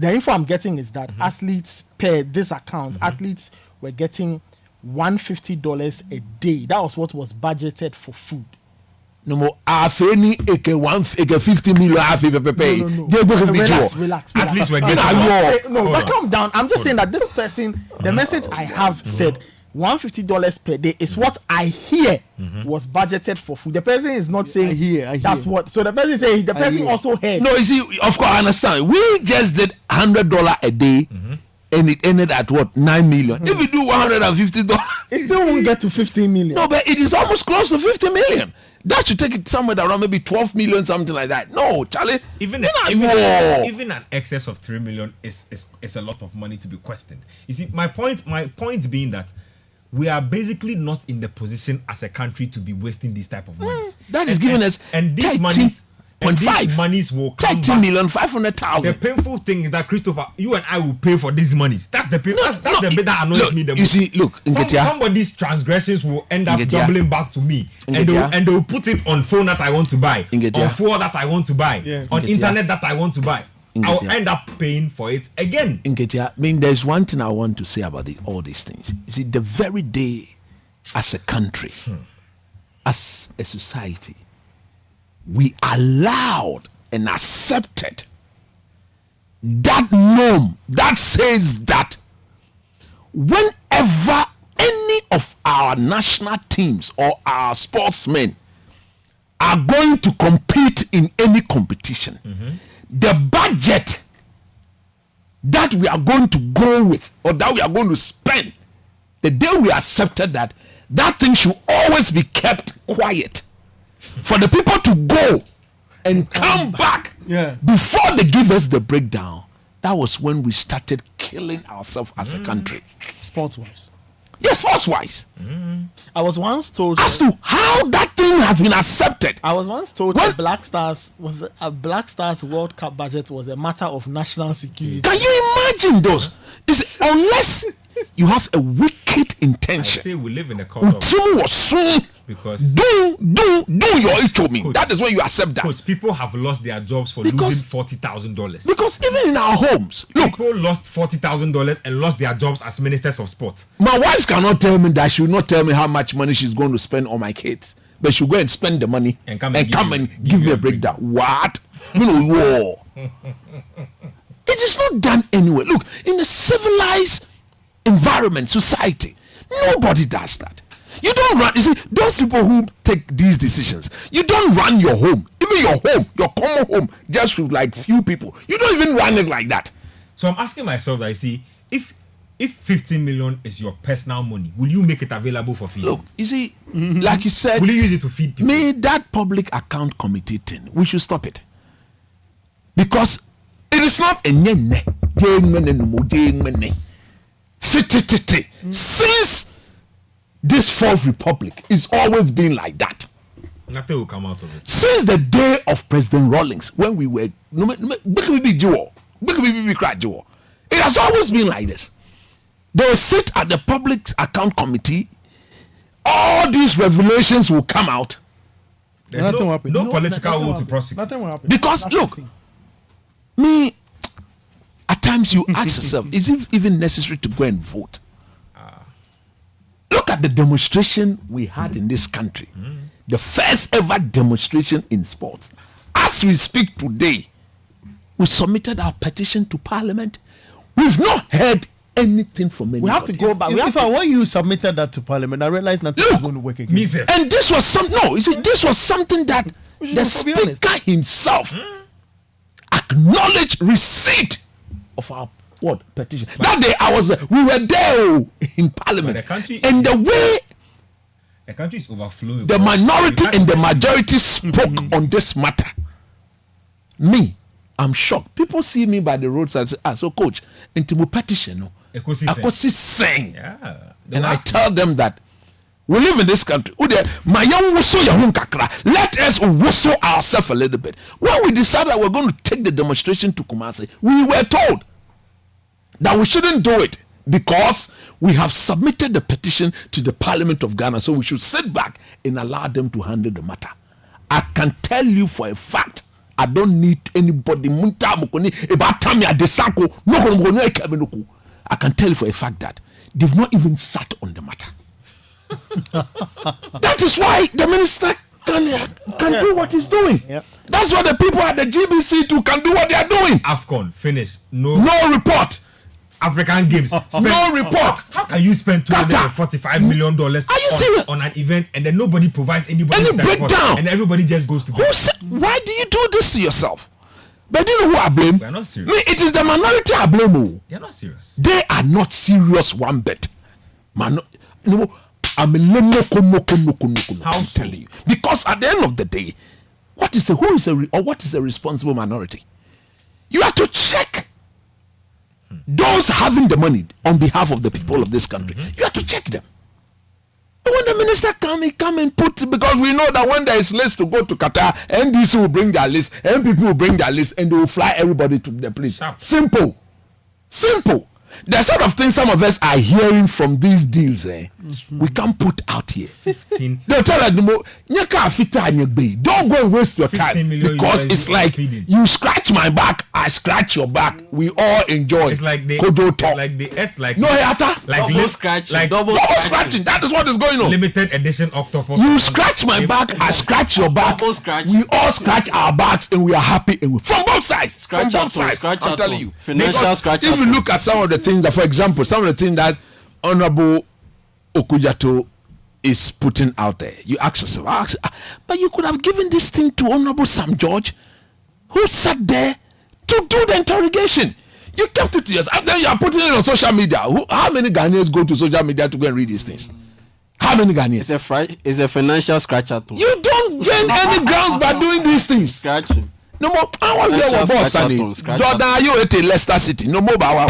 the info I'm getting is that athletes per this account, athletes were getting $150 a day. That was what was budgeted for food. No more. Afeni eke 50 million. Relax. At least we're getting but calm down. I'm just saying that this person, the message I have said $150 per day is what I hear was budgeted for food. The person is not saying I hear. That's what. So the person saying the person also heard. No, you see, of course I understand. We just did $100 a day. And it ended at what? 9 million. If we do $150, it still won't get to 15 million. No, but it is almost close to 50 million. That should take it somewhere around maybe 12 million, something like that. No, Charlie. Even an excess of 3 million is a lot of money to be questioned. You see, my point being that we are basically not in the position as a country to be wasting these type of monies. That is giving us and these 13. monies. And 0.5. these monies will come back. 13,500,000. The painful thing is that Christopher, you and I will pay for these monies. That's the that's the bit that annoys me the most. You see, look, somebody's transgressions will end up doubling back to me, and they will put it on phone that I want to buy, on phone that I want to buy, on internet that I want to buy. I'll end up paying for it again. I mean, there's one thing I want to say about all these things. You see, the very day, as a country, as a society, we allowed and accepted that norm that says that whenever any of our national teams or our sportsmen are going to compete in any competition, the budget that we are going to go with or that we are going to spend, the day we accepted that thing should always be kept quiet. For the people to go and come back before they give us the breakdown, that was when we started killing ourselves as a country. Sports-wise. Yes, sports-wise. I was once told as to how that thing has been accepted. I was once told that Black Stars World Cup budget was a matter of national security. Can you imagine those? Unless you have a wicked intention. I say we live in a culture because do your HOMI. That is when you accept that. Coach, people have lost their jobs for losing $40,000. Because even in our homes, look, people lost $40,000 and lost their jobs as ministers of sport. My wife cannot tell me that. She will not tell me how much money she's going to spend on my kids, but she'll go and spend the money and come and give me a breakdown. What? War. It is not done anywhere. Look, in a civilized environment, society, nobody does that. You don't run. You see, those people who take these decisions, you don't run your home, even your common home, just with like few people. You don't even run it like that. So I'm asking myself, I see, if 15 million is your personal money, will you make it available for feeding? Look, you see, like you said, will you use it to feed people? Me, that public account committee thing, we should stop it, because it is not a since this fourth republic is always been like that. Nothing will come out of it. Since the day of President Rawlings, when we were it has always been like this. They will sit at the public account committee, all these revelations will come out. There's no political will to prosecute. Nothing will happen. Because look, Me, at times you ask yourself, is it even necessary to go and vote? Look at the demonstration we had in this country. The first ever demonstration in sports. As we speak today, we submitted our petition to Parliament. We've not heard anything from anybody. We have to go back. When you submitted that to Parliament, I realized nothing was going to work again. And this was this was something that the Speaker himself acknowledged receipt of our petition. That day we were there in Parliament, and the way the country is overflowing. The minority and the majority spoke on this matter. Me, I'm shocked. People see me by the roadside and say, so coach, into my petition, Ekosi sing. And I tell them that we live in this country. Let us whistle ourselves a little bit. When we decided we're going to take the demonstration to Kumasi, we were told that we shouldn't do it because we have submitted the petition to the Parliament of Ghana, so we should sit back and allow them to handle the matter. I can tell you for a fact, I don't need anybody. I can tell you for a fact that they've not even sat on the matter. That is why the minister can do what he's doing. Yep. That's why the people at the GBC too can do what they are doing. AFCON finish. No report. African Games. No report. How can you spend $245 million on an event and then nobody provides anybody any breakdown and everybody just goes to bed? Why do you do this to yourself? But do you know who I blame? We are not serious. Me, it is the minority I blame. They are not serious. They are not serious one bit. I'm I'm telling you. Because at the end of the day, what is a responsible minority? You have to check those having the money on behalf of the people of this country. You have to check them. And when the minister come and put, because we know that when there is list to go to Qatar, NDC will bring their list, MPP will bring their list, and they will fly everybody to the place. Simple. The sort of things some of us are hearing from these deals, we can't put out here. They'll tell us, don't go and waste your time, because it's like you scratch my back, I scratch your back. We all enjoy. It's like the double scratching. That is what is going on. Limited edition octopus. You scratch my back, I scratch your back. We all scratch our backs, and we are happy. From both sides. I'm telling you. Financial scratch. If you look at some of the things that, for example, some of the things that Honorable Okujato is putting out there, you ask yourself, but you could have given this thing to Honorable Sam George, who sat there to do the interrogation. You kept it to yourself. Then you are putting it on social media. How many Ghanaians go to social media to go and read these things? How many Ghanaians? It's a financial scratcher too. You don't gain any grounds by doing these things. Scratching. No more. I want to hear what boss Sunny. Jordan, you at Leicester City. No more. Jordan.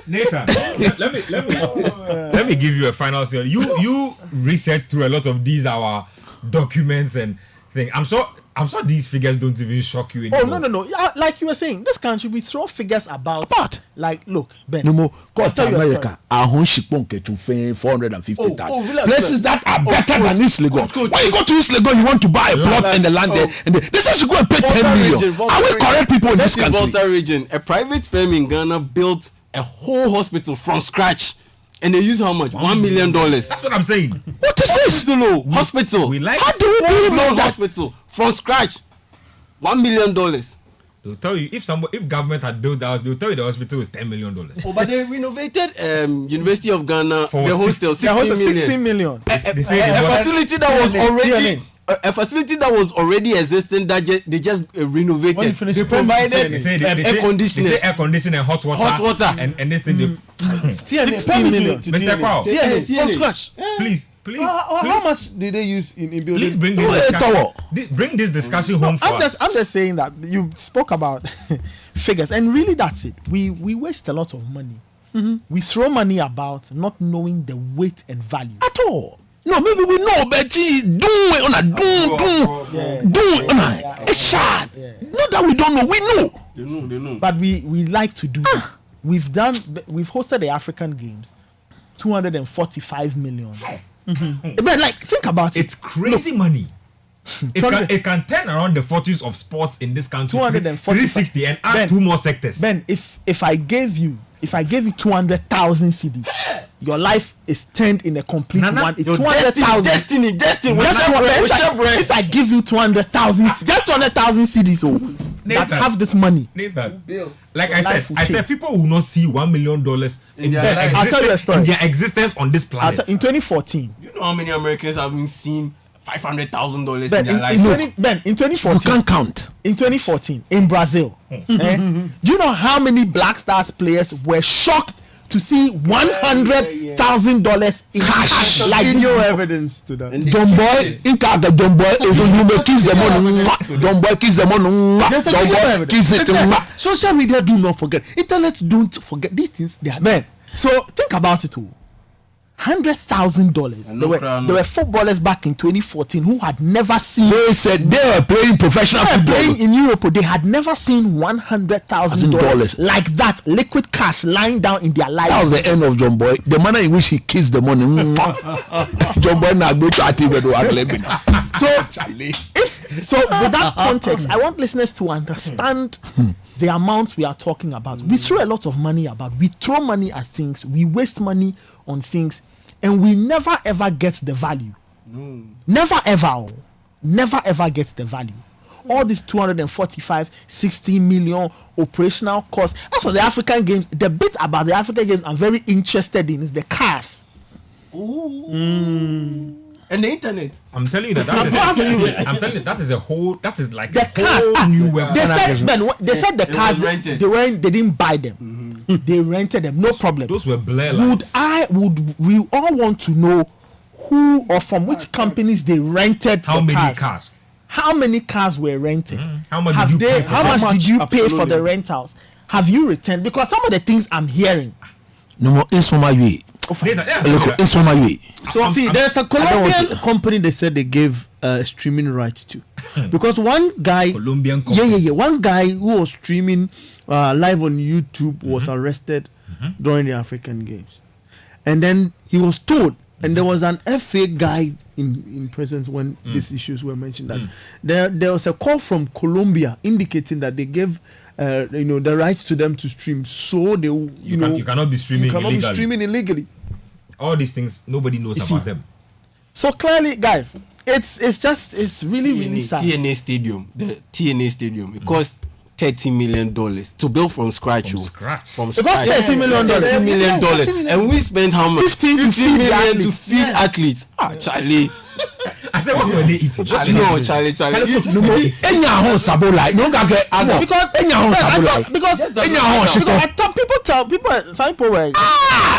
Nathan, let me give you a final story. You researched through a lot of these our documents and things. I'm sure these figures don't even shock you anymore. Oh, no. Like you were saying, this country, we throw figures about. Like, look, Ben. No more. Go to America. Our shipment to 450,000. Places that are better than East Legon. When you go to East Legon, you want to buy a plot and the land there. And they say you go and pay 10 million. Are we correct people in this country? Volta region. A private firm in Ghana built a whole hospital from scratch. And they use how much? $1 million. That's what I'm saying. What is this? Hospital. How do we build that hospital from scratch? $1 million. They'll tell you if government had built the house, they'll tell you the hospital is $10 million. But they renovated University of Ghana the hostel 16 million. A facility that was already existing that they just renovated. They provided air conditioning. Air conditioning and hot water. And this thing. 16 million. Mr. Kwao. From scratch. Please. How much did they use in building? Please bring this discussion home for us. I'm just saying that you spoke about figures, and really that's it. We waste a lot of money. We throw money about not knowing the weight and value at all. No, maybe we know, but do it's sad. Not that we don't know, we know. They know. But we like to do that. We've hosted the African Games, 245 million. But like, think about it. It's crazy money. It can turn around the fortunes of sports in this country. 360 and add 2 more sectors. Ben, if I gave you 200,000 cedis, your life is turned in a complete one. It's 200,000. Destiny. If I give you 200,000, just 200,000 cedis, that have this money. Nathan, like I said, people will not see $1 million in I'll tell you a story. In their existence on this planet. In 2014, You know how many Americans have been seen $500,000 in Ben, their life? in 2014, You can't count. in 2014 in Brazil, do you know how many Black Stars players were shocked to see $100,000 in cash? Like Video evidence to that. John Boy, John Boy, you may kiss the money. John Boy kiss the money. There's a John video Boy evidence. kiss it. Listen, social media do not forget. Internet don't forget these things. They are man. So think about it all. $100,000. There were footballers back in 2014 who had never seen. They said they were playing professional football. Playing in Europe, they had never seen $100,000 like that, liquid cash lying down in their lives. That was the end of John Boy. The manner in which he kissed the money. John Boy now go to Ativedo. So with that context, I want listeners to understand the amounts we are talking about. We throw a lot of money about. We throw money at things. We waste money on things, and we never ever get the value. Never ever gets the value. All these 245-60 million operational costs. As for the African Games, the bit about the African Games I'm very interested in is the cars. And the internet. I'm telling you that is a whole. That is like The a cars. whole new web. They said the cars. rented. They didn't buy them. They rented them. No problem. Those were Blair lights. Would we all want to know who or from which companies they rented How the many cars? cars? How many cars were rented? How much Have did you they? pay for How them? much did you pay for Absolutely. the rentals? Have you returned? Because some of the things I'm hearing. No more. It's from my way. Nathan, yeah, Look, it's from my way. So see, there's a Colombian company they said they gave streaming rights to, because one guy, Colombian company. one guy who was streaming live on YouTube was arrested during the African Games, and then he was told, and there was an FA guy in presence when these issues were mentioned, that there was a call from Colombia indicating that they gave the rights to them to stream, so they you cannot be streaming you cannot illegally. be streaming illegally. All these things, nobody knows about them. So clearly, guys, it's really sad. TNA Stadium, the TNA Stadium, it cost $30 million to build from scratch. From oh. scratch. From It cost scratch. $30 million. $30 million. And we spent how much? 15 to feed million athletes. to feed athletes. Charlie. I said, what were they eating? No, Charlie. Enya hon sabo like no ga get Because enya hon sabo like enya hon shito. I thought some people were.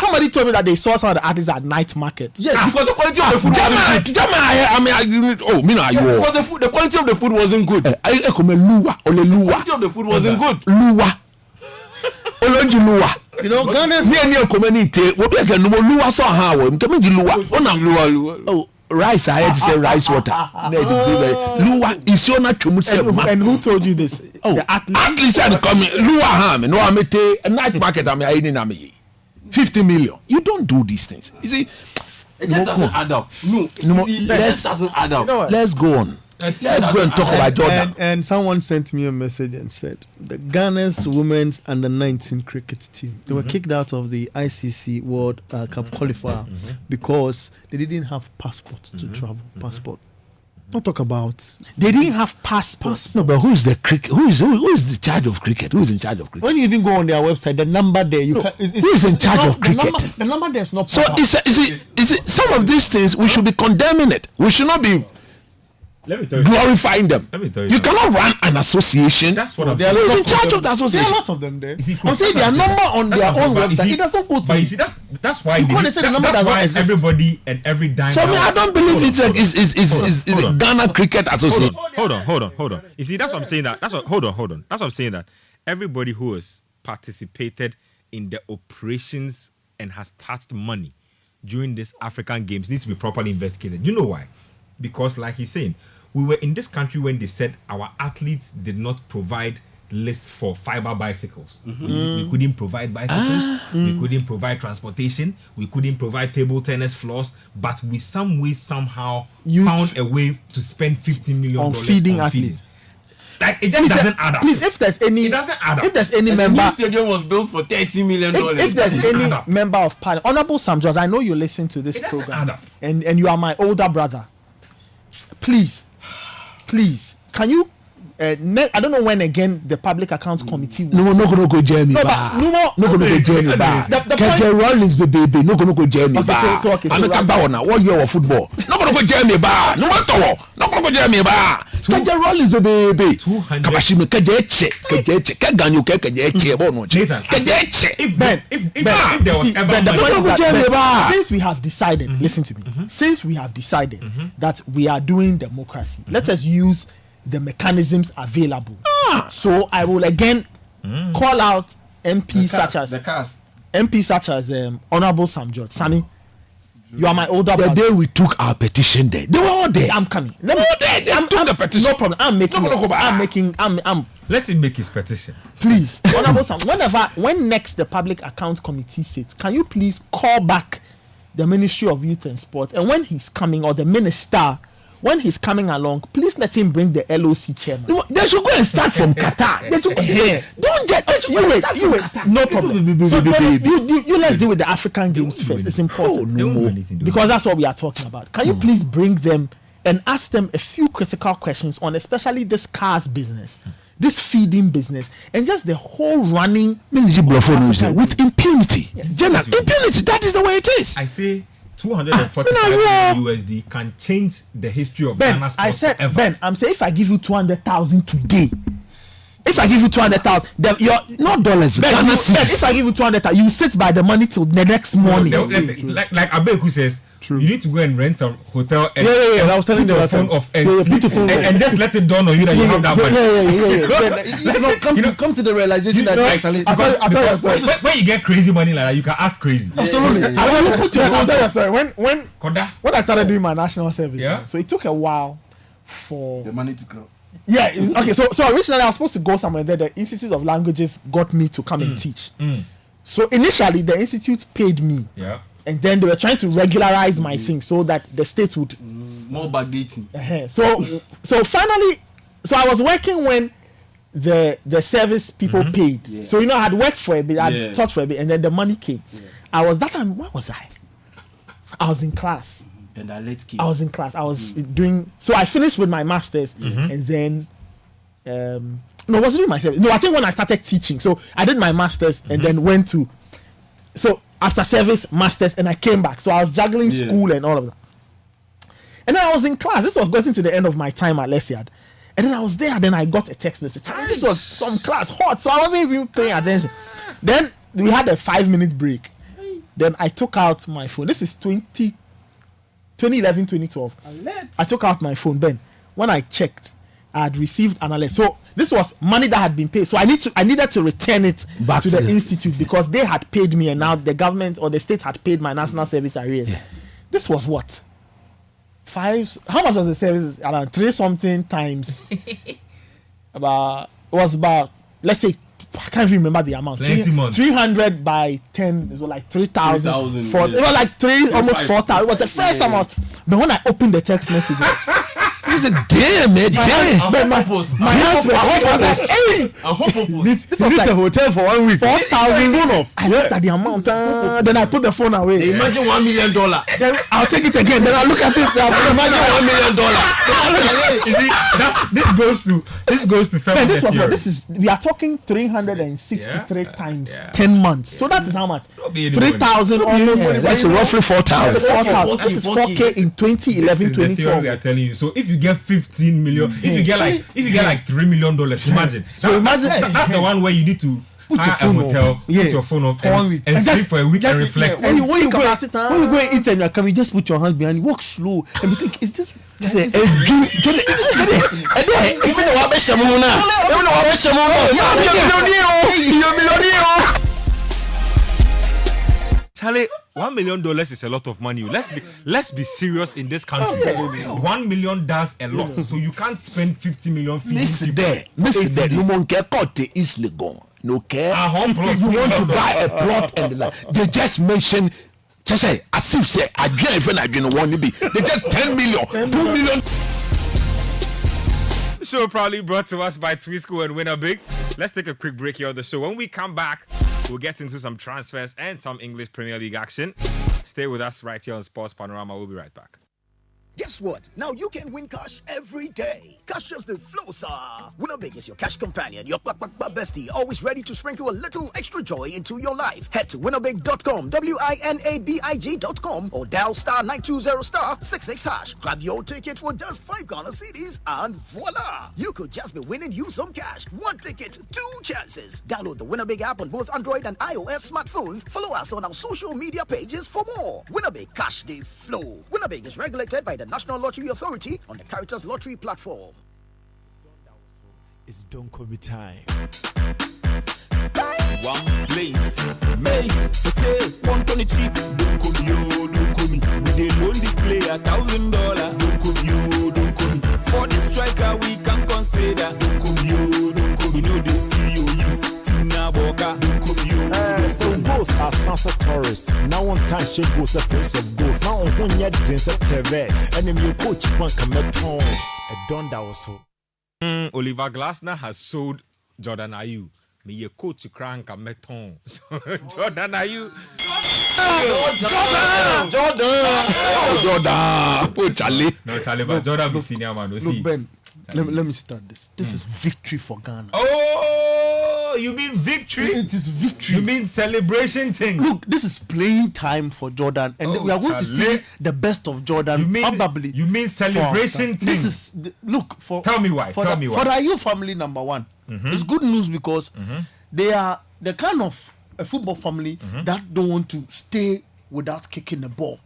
Somebody told me that they saw some of the artists at night market. Yes, because the quality of the food wasn't good. Me na you. Because the quality of the food wasn't good. The E ko me luwa, ole luwa. quality of the food wasn't good. Luwa. Olonji luwa. Ghana's Ni ko me ni te, wo be ke no luwa so ha wo, nke me ji luwa. Ona Luwa. oh rice I had to say rice water. Luwa isi na twemu se ma. And who told you this? Oh, The athlete. at least I come luwa ha me no amete night market am I na me. 50 million. You don't do these things. You see, It just doesn't add up. No, see, it just doesn't add up. You know what? let's go on. Let's go and talk about Jordan. and someone sent me a message and said the Ghana's women's under-19 cricket team, they were kicked out of the ICC World Cup qualifier because they didn't have passports to travel. Passport. Not talk about. They didn't have passports. No, but who is the cricket? Who is the charge of cricket? Who is in charge of cricket? When you even go on their website, the number there, you can. who is in charge of cricket? The number there is not. So is it some of these things we should be condemning it. We should not be Let me tell you. glorifying them. Let me tell you You something. cannot run an association. That's what I'm There are saying. Who is in lots of charge them. of the There are association? lots of them there. You see, I'm saying their number on their own website. It does not go But you through. see, that's why You can't say the number that's does not why exist. everybody and every dime. So I mean, I don't believe it's Hold on. Ghana Cricket Association. Hold on. You see, that's what I'm saying. Hold on. That's what I'm saying. That everybody who has participated in the operations and has touched money during this African Games needs to be properly investigated. You know why? Because, like he's saying, we were in this country when they said our athletes did not provide list for fiber bicycles. We couldn't provide bicycles. We couldn't provide transportation. We couldn't provide table tennis floors. But we somehow found a way to spend $15 million on feeding athletes. Like it just doesn't add up. Please, if there's any, it doesn't add up. If there's any The member, new stadium was built for $30 million. if there's any member of Parliament, Honorable Sam George, I know you listen to this It doesn't program, add up. and you are my older brother. Please, can you? I don't know when again the Public Accounts Committee will No gonna go Jeremy No, but ba. no more- No gonna go Jeremy ba. The Keje point- Rollins baby. No gonna go Jeremy Okay, ba. so I'm a kaba na. What year of football? No gonna go Jeremy ba. No matter what. No gonna go Jeremy ba. Keje Rollins baby. 200. Kabashimi keje eche. Keganyo keje eche. Bo no che. Nathan, Keje eche. If Ben, there was see, ever Ben, the money- point is that, Jeremy Ben, ba. since we have decided, listen to me, since we have decided that we are doing democracy, let us use the mechanisms available. So I will again call out MPs such as Honorable Sam George. Sammy, you are my older The brother. day we took our petition there, they were all there. I'm coming. They took the petition. No problem. I'm making. No, go back. I'm. Let him make his petition. Please, Honorable Sam. When next the Public Account Committee sits, can you please call back the Ministry of Youth and Sports, and when he's coming, or the minister, when he's coming along, please let him bring the LOC chairman. No, they should go and start from Qatar. They should go. Don't just You wait. No problem. So you let's deal with the African Games first. It's important They won't do anything. because that's what we are talking about. Can you please bring them and ask them a few critical questions on especially this cars business, this feeding business, and just the whole running with impunity. General impunity. That is the way it is. I say 245 million USD can change the history of Ben, Ghana I sports said, forever. Ben, I'm saying if I give you 200,000 today, if I give you 200,000, then you're Not dollars. Ben, Ghana if cedis. I give you 200,000, you sit by the money till the next morning. Like Abeku says, you need to go and rent some hotel and, Yeah, and I was telling put you your last phone time. off and, Yeah, sleep put your phone and just let it dawn on you that you have that money. Come to the realization that actually. I'll tell you a story. When you get crazy money like that, you can act crazy. Absolutely. I'll tell you a story. When Koda. I started doing my national service, Yeah. so it took a while for The money to come. yeah. Okay, so originally I was supposed to go somewhere there. The Institute of Languages got me to come and teach. So initially the institute paid me, Yeah. and then they were trying to regularize my thing so that the state would. More backdating. So finally, so I was working when the service people paid. Yeah. So I had worked for a bit, I Yeah. taught for a bit, and then the money came. I was that time. Where was I? I was in class. Then that let I was in class. I was doing. So I finished with my masters, and then, no, I wasn't doing my service. No, I think when I started teaching. So I did my masters, and then went to. So after service, masters, and I came back. So I was juggling school and all of that. And then I was in class. This was getting to the end of my time at Lesiad. And then I was there. Then I got a text message. Charlie, this was some class hot. So I wasn't even paying attention. Then we had a 5-minute break. Then I took out my phone. This is 2011, 2012. I took out my phone. Then when I checked, I had received an alert. So this was money that had been paid. So I needed to return it Back to to the the institute because they had paid me, and now the government or the state had paid my national service arrears. This was what? How much was the service? Around 3 something times. It was about, let's say, I can't even remember the amount. Plenty months. 300 by 10, it was like 3,000. 3,000, It was like almost 4,000. It was the first time I was. But when I opened the text message, It's a damn man. Damn. my hands were like, hey! This was like a hotel for 1 week. 4,000. I looked at the amount. Then I put the phone away. Imagine $1 million. Then I'll take it again. Then I look at it. Imagine $1 million. You see, this goes to Man, this was theory. what we are talking 363 Yeah, times yeah. 10 months. So that is how much? be anybody. 3,000 almost. That's roughly 4,000. 4,000. This is 4K in 2011, This is the theory we are 2012. telling you. So if you get 15 million, if you get like $3 million, imagine. So imagine- that's the one where you need to Put your hire a phone hotel, off. Yeah. put your phone off, For 1 and, week. and And sleep just- for a week and just- reflect. yeah, when you go and eat and you're coming, just put your hands behind you, walk slow, and you think, is this? Charlie, $1 million is a lot of money. Let's be serious in this country. $1 million does a lot, so you can't spend 50 million. Miss there, you won't get caught easily gone. No care. You want to buy a plot and they just mention. Just say as if say I don't want to be. They get 10 million, 2 million. Show proudly brought to us by Twisco and Winner Big. Let's take a quick break here on the show. When we come back, we'll get into some transfers and some English Premier League action. Stay with us right here on Sports Panorama. We'll be right back. Guess what? Now you can win cash every day. Cash just the flow, sir. Winnerbig is your cash companion, your bestie, always ready to sprinkle a little extra joy into your life. Head to winnerbig.com, WINABIG.com, or dial star 920 star 66 hash. Grab your ticket for just 5 Ghana cedis, and voila! You could just be winning you some cash. 1 ticket, 2 chances. Download the Winnerbig app on both Android and iOS smartphones. Follow us on our social media pages for more. Winnerbig, cash the flow. Winnerbig is regulated by the National Lottery Authority on the Caritas Lottery platform. It's don't call me time. One place, May. They say 120 cheap. Don't call me, yo, don't call me. We dey loan this player $1,000. Don't call me, yo, don't call me. For this striker we can consider. Don't call me, yo, don't call me. No, they see you use Tina Boka. Don't call me, yo. Some ghosts are Sansa Taurus. Now on time she goes a prince of ghosts. Now on one yet drinks a Teves. And then your coach one come at home. A don that was so. Oliver Glasner has sold Jordan Ayew. Me your coach to crank a meton. So Jordan Ayew. Jordan. Oh, Charlie. No, Charlie, but Jordan be senior man. Look, Ben, let me start this. This is victory for Ghana. Oh, you mean victory? It is victory. You mean celebration thing? Look, this is playing time for Jordan, and we are going to see the best of Jordan. Probably. You mean celebration thing? This is look for. Tell me why. For the Ayew family, number one, it's good news because they are the kind of a football family that don't want to stay without kicking the ball.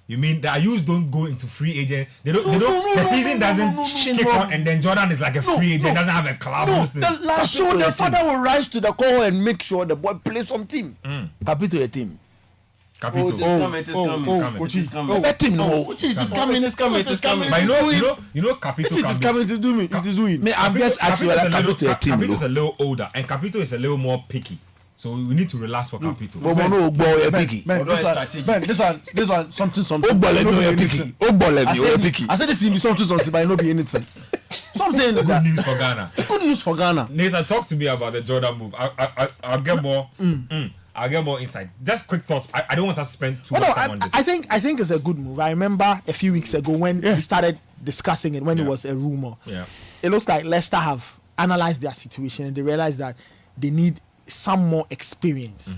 You mean the Ayews don't go into free agent? They don't. The season doesn't kick on, and then Jordan is like a free agent. Doesn't have a club. The last show, the father will rise to the call and make sure the boy plays some team. Capito a team. Capito. It is coming. It is coming. It is coming. But you know, Capito. If it is coming, it is doing. It is doing. Me, I'm just asking whether Capito a team. Capito is a little older, and Capito is a little more picky. So we need to relax for Capito. Ben, this one, something. I said this is something, but I know be anything. So I'm saying is good news for Ghana. Good news for Ghana. Nathan, talk to me about the Jordan move. I'll get more. I'll get more insight. Just quick thoughts. I don't want us to spend too much time on this. I think it's a good move. I remember a few weeks ago when we started discussing it, when it was a rumor. Yeah. It looks like Leicester have analyzed their situation and they realize that they need some more experience.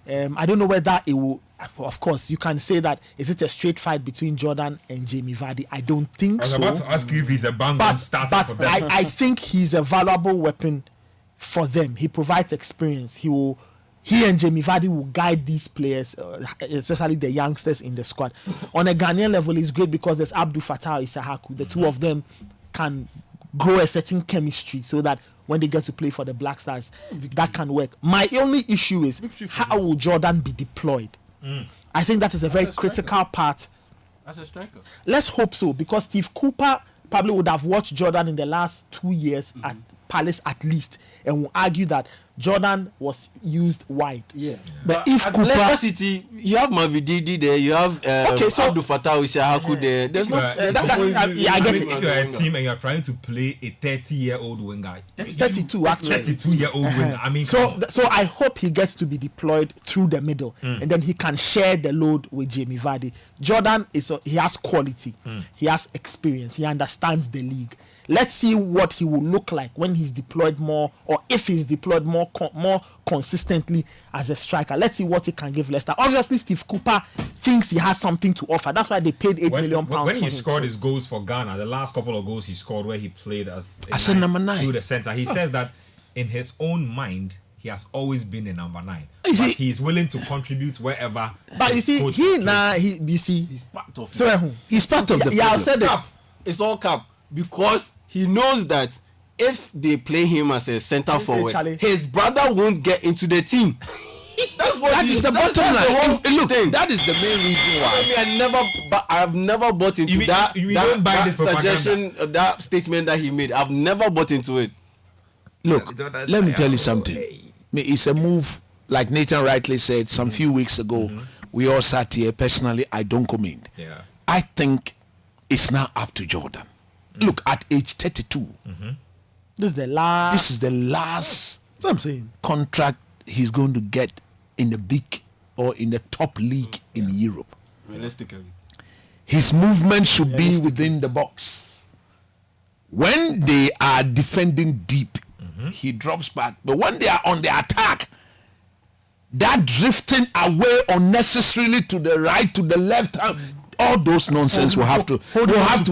I don't know whether it will. Of course, you can say that is it a straight fight between Jordan and Jamie Vardy? I don't think so. I was about to ask you if he's a bang starter for them. I think he's a valuable weapon for them. He provides experience. He and Jamie Vardy will guide these players, especially the youngsters in the squad. On a Ghanaian level, it's great because there's Abdul Fattah Isahaku. The two of them can grow a certain chemistry so that when they get to play for the Black Stars, that can work. My only issue is how will Jordan be deployed? I think that is a very critical part. As a striker. Let's hope so, because Steve Cooper probably would have watched Jordan in the last 2 years at Palace at least, and will argue that Jordan was used wide. Yeah. But if at Cooper, Leicester City, you have Mavididi there, you have Abdul Fattah Isahaku there. There's no. I get it. If you're a team and you're trying to play a 30-year-old winger, 32 actually. 32-year-old winger. I mean, so I hope he gets to be deployed through the middle, and then he can share the load with Jamie Vardy. Jordan he has quality, he has experience, he understands the league. Let's see what he will look like when he's deployed more, or if he's deployed more consistently as a striker. Let's see what he can give Leicester. Obviously, Steve Cooper thinks he has something to offer. That's why they paid £8 million when he scored him. his goals for Ghana, the last couple of goals he scored where he played as a number 9 through the center, he says that in his own mind he has always been a number 9. You see, he's willing to contribute wherever. But you see, He's part of it. he's part of the yeah, I said it. It's all cap because he knows that if they play him as a center forward, Charlie. his brother won't get into the team. That's what That is the bottom line. Look, that is the main reason why. I've never bought into you don't buy this suggestion, that statement that he made. I've never bought into it. Look, let me tell you something. It's a move, like Nathan rightly said some few weeks ago. We all sat here. Personally, I don't comment. Yeah. I think it's now up to Jordan. Look, at age 32, This is the last. this is the last That's what I'm saying. contract he's going to get in the big or in the top league in Europe. Realistically. His movement should be within the box. When they are defending deep, he drops back. But when they are on the attack, that drifting away unnecessarily to the right, to the left, all those nonsense will have to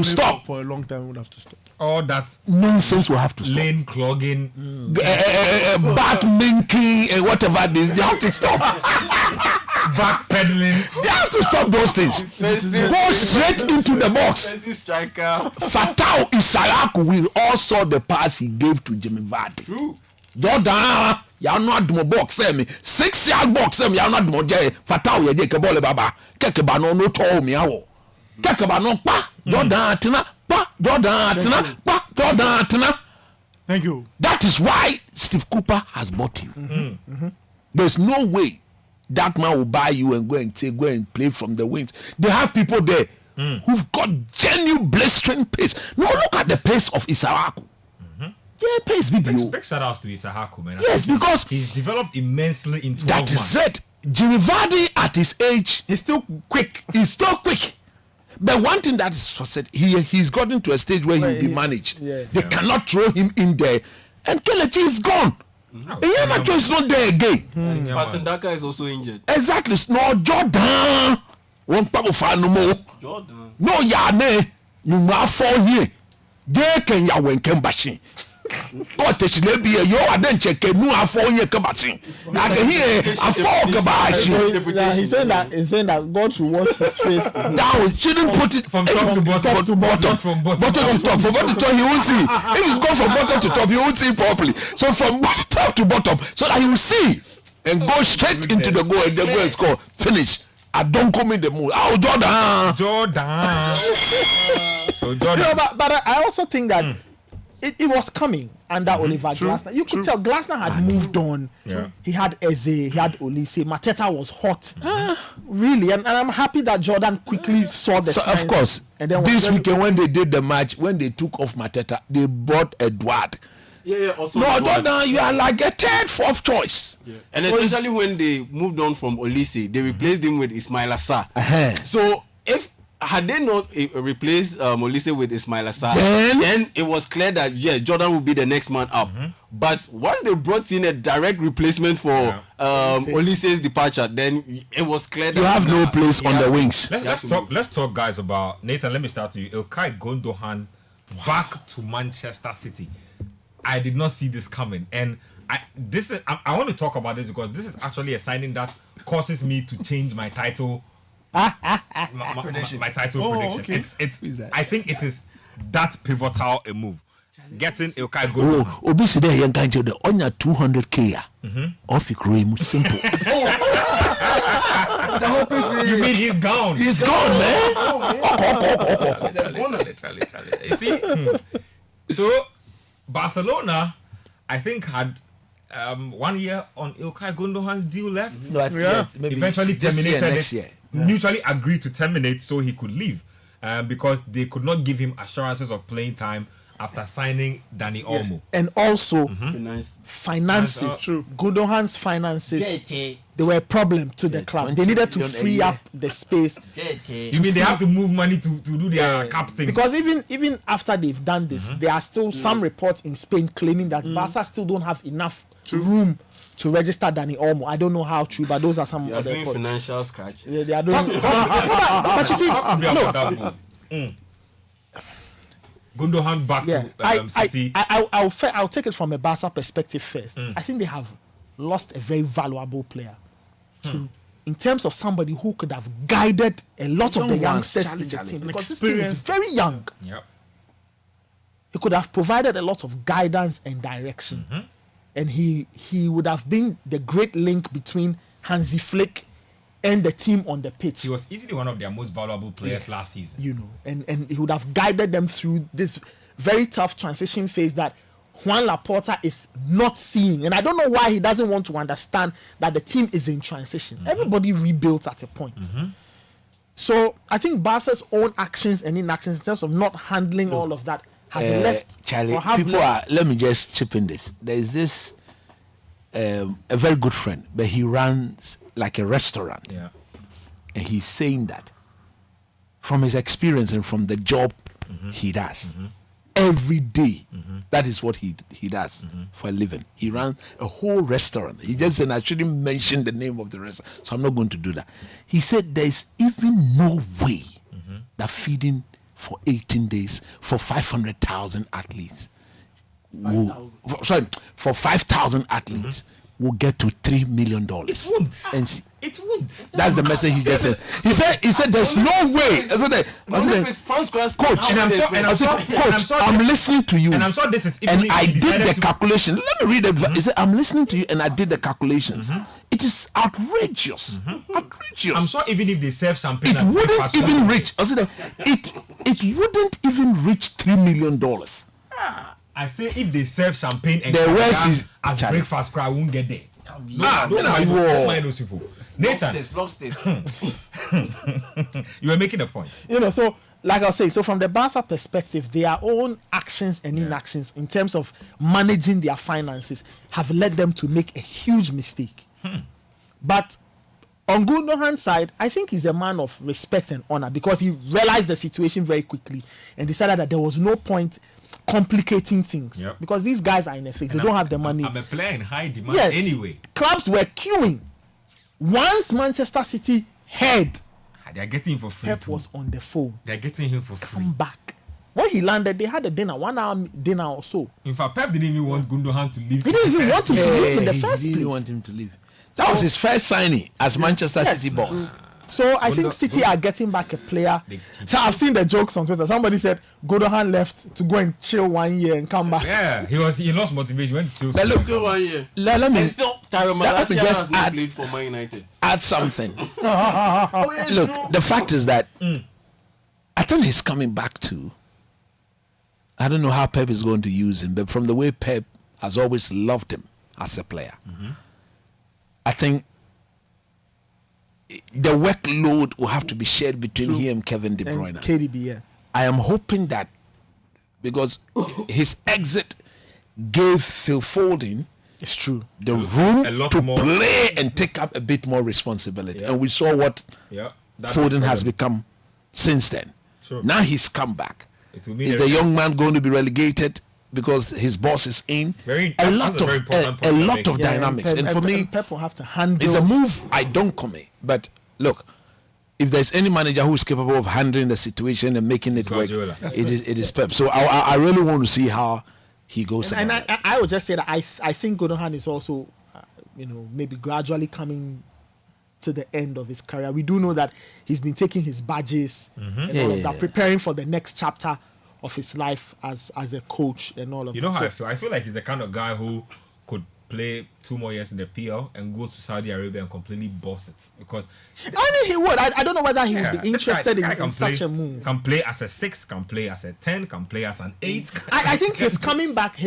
stop. For a long time, would have to stop. All that Nonsense will have to stop. lane clogging. Back minking and whatever they have to stop. Back pedaling. They have to stop those things. Go straight into the box. Striker. Fatau Isaraku, we all saw the pass he gave to Jimmy Vardy. True. Jordan, you not do box me 6-yard box you not do Fatau ye ke ball baba keke ba no to me awo keke ba no pa Jordan atena pa Jordan atena pa Jordan atena. Thank you. That is why Steve Cooper has bought you. There's no way that man will buy you and go and play from the wings. They have people there who've got genuine blistering pace. No, look at the pace of Isaraku. Yeah, pace BBO. Big shout outs to Isahaku, man. Yes, because he's developed immensely in 12 that months. is it. Jimmy Vardy at his age, He's still quick. he's still quick. But one thing that is for said, he's gotten to a stage where he'll be managed. Yeah. They cannot throw him in there. And Kelechi is gone. Iheanacho is not there again. Pasindaka is also injured. Exactly. No Jordan. One papa for no more. Jordan. No yane. You ma for here. They can ya when can bashin. What te chile be yo aden cheke nu afọ onye ke bashin. Na ke here afọ ke bashin. He's saying that God should wash his face. Now shouldn't put it From top to bottom. top to bottom. Not from bottom. Bottom to top. From bottom to top he won't see. If he's gone from bottom to top he won't see properly. So from top to bottom so that he will see and go straight into the goal and then go and score. Finish. I don't come in the mood. Oh Jordan. So Jordan. But I also think that it was coming under Oliver Glasner. You could tell Glasner had moved on. Yeah. He had Eze, he had Olise. Mateta was hot. Really. And I'm happy that Jordan quickly saw the So signs. of course, And then this weekend when they did the match, when they took off Mateta, they brought Edward. Yeah, also. No, Edward. Jordan, you are like a third, fourth choice. Yeah. And especially when they moved on from Olise, they replaced him with Ismail Assar. So had they not replaced Olise with Ismail Assar, then it was clear that Jordan would be the next man up. But once they brought in a direct replacement for Olise's departure, then it was clear that You have no place on the wings. Let's talk, guys, about Nathan. Let me start with you. Ilkay Gundogan back to Manchester City. I did not see this coming, and I want to talk about this because this is actually a signing that causes me to change my title. My title prediction. Okay. It's I think it is that pivotal a move. Getting Ilkay Gundogan. Obisi there young guy the on your 200k off you simple. You mean he's gone? He's gone, man. Literally. You see? So Barcelona, I think, had 1 year on Ilkay Gundogan's deal left. No, maybe Eventually terminated next it. year. Mutually agreed to terminate so he could leave because they could not give him assurances of playing time after signing Dani Olmo. And also Nice. finances. True. Gundogan's finances. They were a problem to the club. They needed to 20 million free a up the space. You mean they have to move money to do their cap thing? Because even after they've done this, there are still some reports in Spain claiming that Barca still don't have enough room to register Dani Olmo. I don't know how true, but those are some You of are the doing reports. financial scratch. Yeah, they are doing. But you see, Talk to me no, about that move. Gundogan back yeah, to City. I'll take it from a Barca perspective first. I think they have lost a very valuable player. In terms of somebody who could have guided a lot of the youngsters in the team, because this team is very young. Yep. He could have provided a lot of guidance and direction, and he would have been the great link between Hansi Flick and the team on the pitch. He was easily one of their most valuable players last season. You know, and he would have guided them through this very tough transition phase that Juan Laporta is not seeing. And I don't know why he doesn't want to understand that the team is in transition. Everybody rebuilt at a point. So I think Barca's own actions and inactions in terms of not handling all of that has left. Charlie, or have people left. are, let me just chip in this. There is this, a very good friend, but he runs like a restaurant. Yeah. And he's saying that from his experience and from the job he does, every day, that is what he does for a living. He runs a whole restaurant. He just said, I shouldn't mention the name of the restaurant, so I'm not going to do that. He said there's even no way that feeding for 18 days for 500,000 athletes for 5,000 athletes will get to $3 million. It won't. And It won't. that's the message he just said. He said there's no way. Coach, I'm listening to you. And I'm sure this is. And even I if he did decided the to- calculation. Let me read it. He said, I'm listening to you and I did the calculations. It is outrageous. Outrageous. I'm sure even if they serve champagne, it at wouldn't breakfast, even reach. I said, it wouldn't even reach $3 million. I say if they serve champagne and The caviar worst is- at Charlie. breakfast, I won't get there. Whoa. Don't mind those people. Nathan, you were making a point. You know, so like I was saying, so from the Barca perspective, their own actions and inactions in terms of managing their finances have led them to make a huge mistake. But on Gundogan's side, I think he's a man of respect and honor because he realized the situation very quickly and decided that there was no point complicating things. Yep. Because these guys are in a fix. They don't have the money. I'm a player in high demand Yes. anyway. Clubs were queuing. Once Manchester City heard They're getting him for free. Pep too. was on the phone, They're getting him for free. come back. When he landed, they had a dinner, 1 hour dinner or so. In fact, Pep didn't even want Gundogan to leave. He didn't even want him to leave in the he first didn't place. want him to leave. That was his first signing as Manchester Yes. City boss. So I think City are getting back a player. So I've seen the jokes on Twitter. Somebody said Gundogan left to go and chill 1 year and come back. Yeah, he lost motivation. Went to But look, Still 1 year. let me And still, Tyron Let me Malacia just has not add- played for Man United. add something. Look, the fact is that I think he's coming back to. I don't know how Pep is going to use him, but from the way Pep has always loved him as a player, I think the workload will have to be shared between him and Kevin De And Bruyne. KDB, yeah. I am hoping that because his exit gave Phil Foden It's true. the room a lot to more. play and take up a bit more responsibility. And we saw what Yeah, that's Foden the has problem. become since then. True. Now he's come back. It will mean Is the young man going to be relegated because his boss is in? Very- a that's lot a of very important a point you're lot making. of Yeah, dynamics. And for me, Pep will have to handle. it's a move I don't commit. But look, if there's any manager who is capable of handling the situation and making it work, Guardiola. it is Pep. So I really want to see how he goes. And about it. I would just say that I think Gundogan is also, maybe gradually coming to the end of his career. We do know that he's been taking his badges and all of that, preparing for the next chapter of his life as a coach and all of You that. know how So- I feel? I feel like he's the kind of guy who could play 2 more years in the PL and go to Saudi Arabia and completely boss it. Because I mean, he would. I don't know whether he would be this interested guy in can such play, a move. Can play as a 6, can play as a 10, can play as an 8. I think his coming back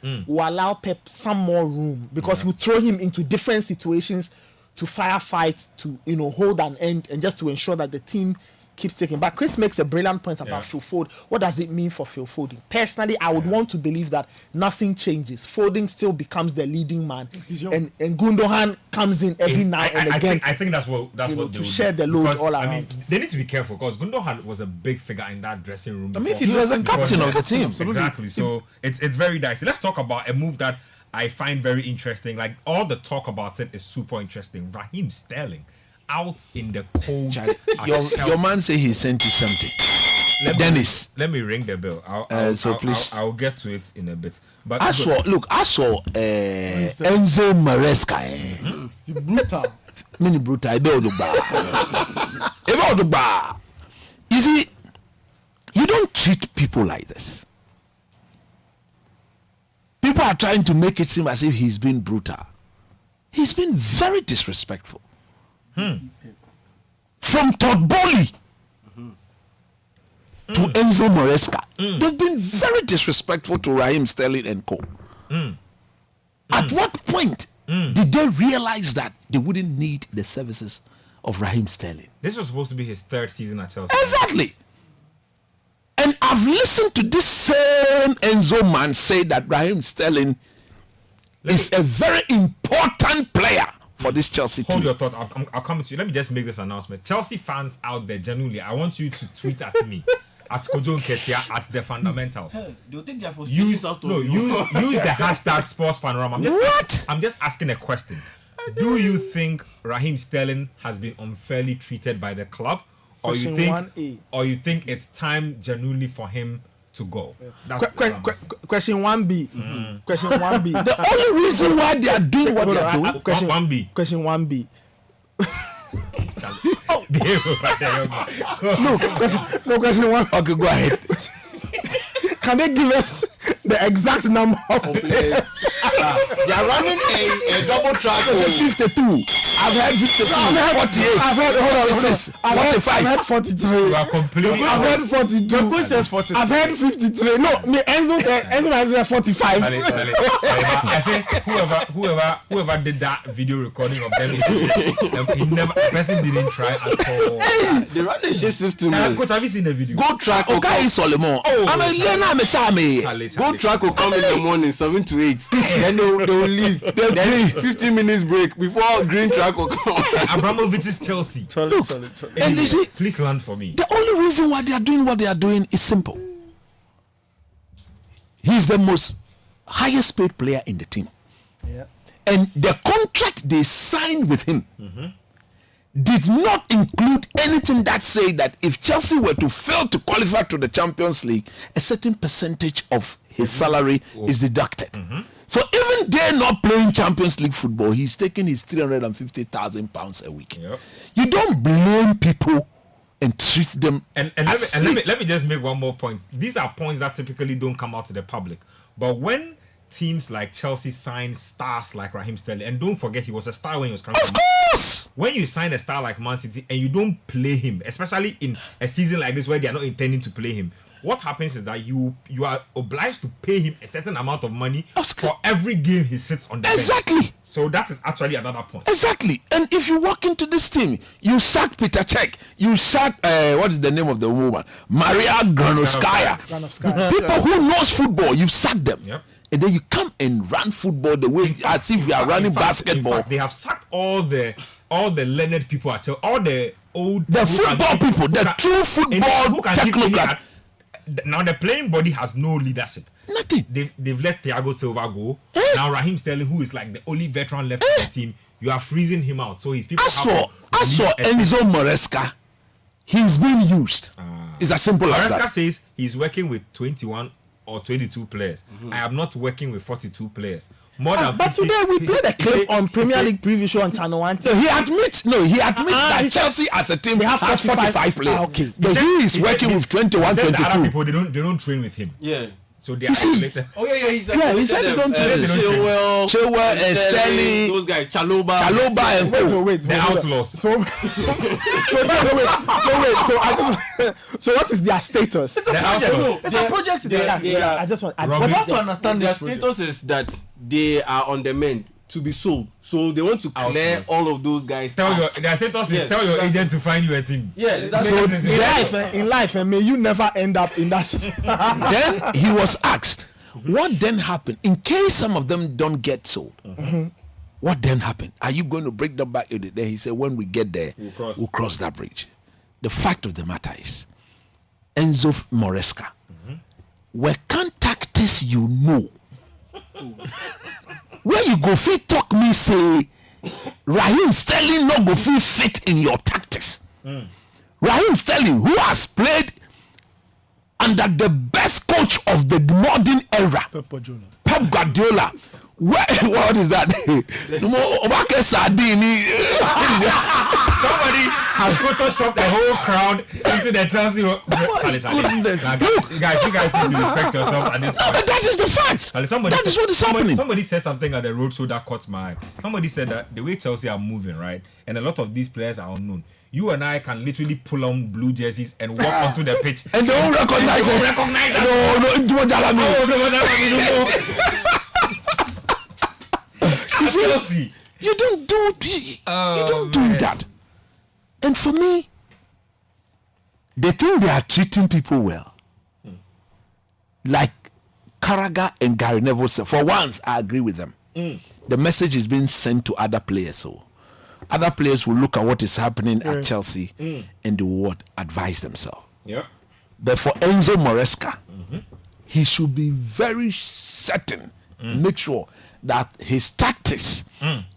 will allow Pep some more room because he'll throw him into different situations to firefight, to hold an end, and just to ensure that the team keeps taking. But Chris makes a brilliant point about Phil Foden. What does it mean for Phil Foden? Personally, I would want to believe that nothing changes. Foden still becomes the leading man, and Gundogan comes in every now and again. I think that's what they to will share do. the load Because, all I mean, around. they need to be careful because Gundogan was a big figure in that dressing room. I mean, before. he was the Before captain he of the left. team. Exactly. So it's very dicey. Let's talk about a move that I find very interesting. Like all the talk about it is super interesting. Raheem Sterling out in the cold. at your Chelsea. man say he sent you something. Dennis. Let me ring the bell. Please. I'll get to it in a bit. But I saw Enzo Maresca. It's brutal. Mini brutal. Ebe odugba. You see, you don't treat people like this. People are trying to make it seem as if he's been brutal. He's been very disrespectful. From Todd Bowley to Enzo Maresca, they've been very disrespectful to Raheem Sterling and co. At what point did they realize that they wouldn't need the services of Raheem Sterling? This was supposed to be his 3rd season at Chelsea. Exactly. And I've listened to this same Enzo man say that Raheem Sterling is a very important player for this Chelsea team. Hold your thoughts. I'll come to you. Let me just make this announcement. Chelsea fans out there, genuinely, I want you to tweet at me. At Kojo Nketia at the fundamentals. They'll take their Use the hashtag Sports Panorama. I'm just asking a question. Do you think Raheem Sterling has been unfairly treated by the club, or you think it's time genuinely for him to go? Question 1B. Question 1B. The only reason why they are doing what they are doing. Question 1B. Question 1B. Question 1. Okay, go ahead. Can they give us the exact number of players? They are running a double track. 52. I've heard 52. I've heard 48. I've heard 45. I've heard 43. You are completely. I've heard 42. The coach says 43. I've heard 53. No, me Enzo has 45. I say whoever did that video recording of them, the person didn't try at all. They run a shift system. Coach, have you seen the video? Go track. Okay, Solomon. Go track will come in the morning 7 to 8. Then they will leave. Then 15 minutes break before green track will come. Abramovich's Chelsea. Look, and you see, please land for me. The only reason why they are doing what they are doing is simple. He's the most highest paid player in the team. Yeah. And the contract they signed with him did not include anything that said that if Chelsea were to fail to qualify to the Champions League, a certain percentage of his salary is deducted. So even they're not playing Champions League football, he's taking his £350,000 a week. Yep. You don't blame people and treat them let me just make one more point. These are points that typically don't come out to the public. But when teams like Chelsea sign stars like Raheem Sterling, and don't forget he was a star when he was coming. Of course! When you sign a star like Man City and you don't play him, especially in a season like this where they are not intending to play him, what happens is that you are obliged to pay him a certain amount of money for every game he sits on the bench. Exactly. So that is actually another point. Exactly. And if you walk into this team, you sack Peter Cech, you sack what is the name of the woman? Maria Granovskaya. People who knows football, you sack them. Yep. And then you come and run football the way as if you are running basketball. In fact, they have sacked all the learned people at Chelsea, all the old football people, the true football technocrat. Now the playing body has no leadership. Nothing. They've let Thiago Silva go. Now Raheem Sterling, who is like the only veteran left in the team, you are freezing him out. So his people. As for Enzo Maresca, he's being used. It's as simple as that. Maresca says he's working with 21 or 22 players. I am not working with 42 players. More than but 50, today we played a clip on Premier League preview show on Channel 1. So he admits that Chelsea as a team has 45 players. Okay. But he is working with 21, 22. The other people, they don't train with him. Yeah. So they are isolated. Oh yeah, he said they don't train. Chilwell and Sterling, those guys, Chaloba and Wait, the outlaws. So what is their status? It's a project. It's a project. I just want. But you have to understand their status is that they are on the mend to be sold. So they want to clear all of those guys. Their status is tell your agent to find you a team. Yeah, that's in life, may you never end up in that situation. Then he was asked, what then happened in case some of them don't get sold? What then happened? Are you going to break them back? Then he said, when we get there, we'll cross that bridge. The fact of the matter is, Enzo Maresca, where contactors you know, where you go fit talk me say Raheem Sterling no go fit in your tactics. Raheem Sterling, who has played under the best coach of the modern era, Pep Guardiola, What is that? Somebody has photoshopped the whole crowd into the Chelsea. Goodness. Guys, you guys need to respect yourselves at this point. But that is the fact. That is what is happening. Somebody said something at the roadshow that caught my eye. Somebody said that the way Chelsea are moving, right, and a lot of these players are unknown. You and I can literally pull on blue jerseys and walk onto the pitch, and they won't recognize it. Chelsea. You don't do that. And for me, they think they are treating people well. Like Carragher and Gary Neville said. For once, I agree with them. The message is being sent to other players. So other players will look at what is happening at Chelsea and they will advise themselves. Yeah. But for Enzo Maresca, he should be very certain to make sure that his tactics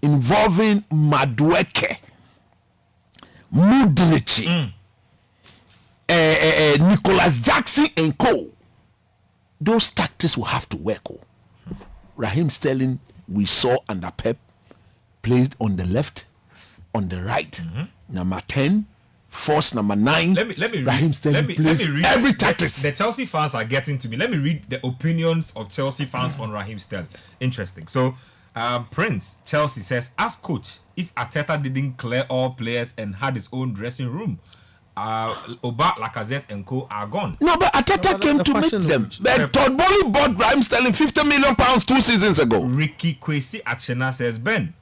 involving Madueke, Mudrici, Nicholas Jackson and co, those tactics will have to work. Raheem Sterling, we saw under Pep, played on the left, on the right, number 10, force number 9. Let me Raheem Sterling plays every tactics. The Chelsea fans are getting to me. Let me read the opinions of Chelsea fans on Raheem Sterling. Interesting. So, Prince Chelsea says, as coach, if Arteta didn't clear all players and had his own dressing room, Oba, Lacazette and co are gone. No, but Arteta came to meet them. But Todd Bowley bought Raheem Sterling £50 million 2 seasons ago. Ricky Kwesi Achena says, Ben,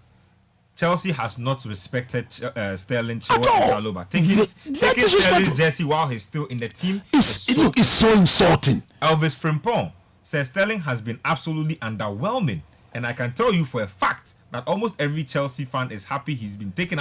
Chelsea has not respected Sterling, Chewa, and Chaloba. Taking Sterling's jersey while he's still in the team it's so insulting. Elvis Frimpong says Sterling has been absolutely underwhelming, and I can tell you for a fact that almost every Chelsea fan is happy he's been taken out.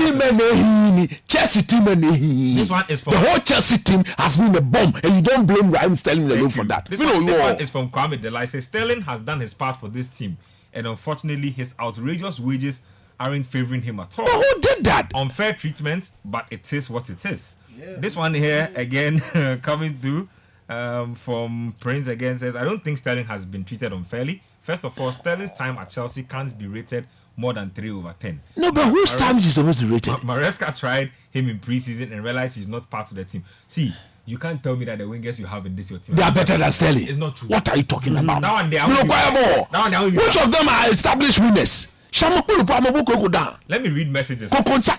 Chelsea team. This one is from the whole Chelsea team has been a bomb, and you don't blame Raheem Sterling alone for that. This one is from Kwame Delay. Says Sterling has done his part for this team, and unfortunately, his outrageous wages aren't favoring him at all. But who did that? Unfair treatment, but it is what it is. Yeah. This one here again coming through from Prince again says, I don't think Sterling has been treated unfairly. First of all, Sterling's time at Chelsea can't be rated more than 3/10. No, but whose time is supposed to be rated? Maresca tried him in preseason and realized he's not part of the team. See, you can't tell me that the wingers you have in this your team, they are better than Sterling. It's not true. What are you talking about? Now and they which of them are established winners? Let me read messages. Let me read a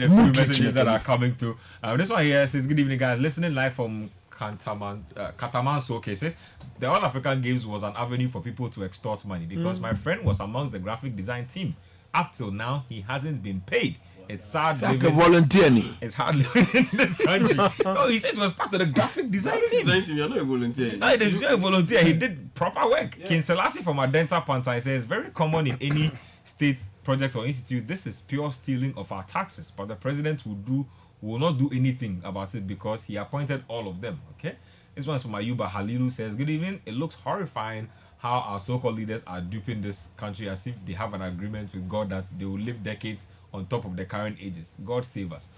few messages that are coming through. This one here says, good evening guys, listening live from Katamanso. Says the All African Games was an avenue for people to extort money because my friend was amongst the graphic design team. Up till now, he hasn't been paid. It's sad like living. A volunteer. It's hard living in this country. No, he says he was part of the graphic design team. You're not a volunteer. He's not a volunteer. He did proper work. Yeah. King Selassie from Adenta Panta says, very common in any state project or institute. This is pure stealing of our taxes. But the president will not do anything about it because he appointed all of them. Okay. This one is from Ayuba Halilu says, good evening. It looks horrifying how our so-called leaders are duping this country as if they have an agreement with God that they will live decades on top of the current ages. God save us.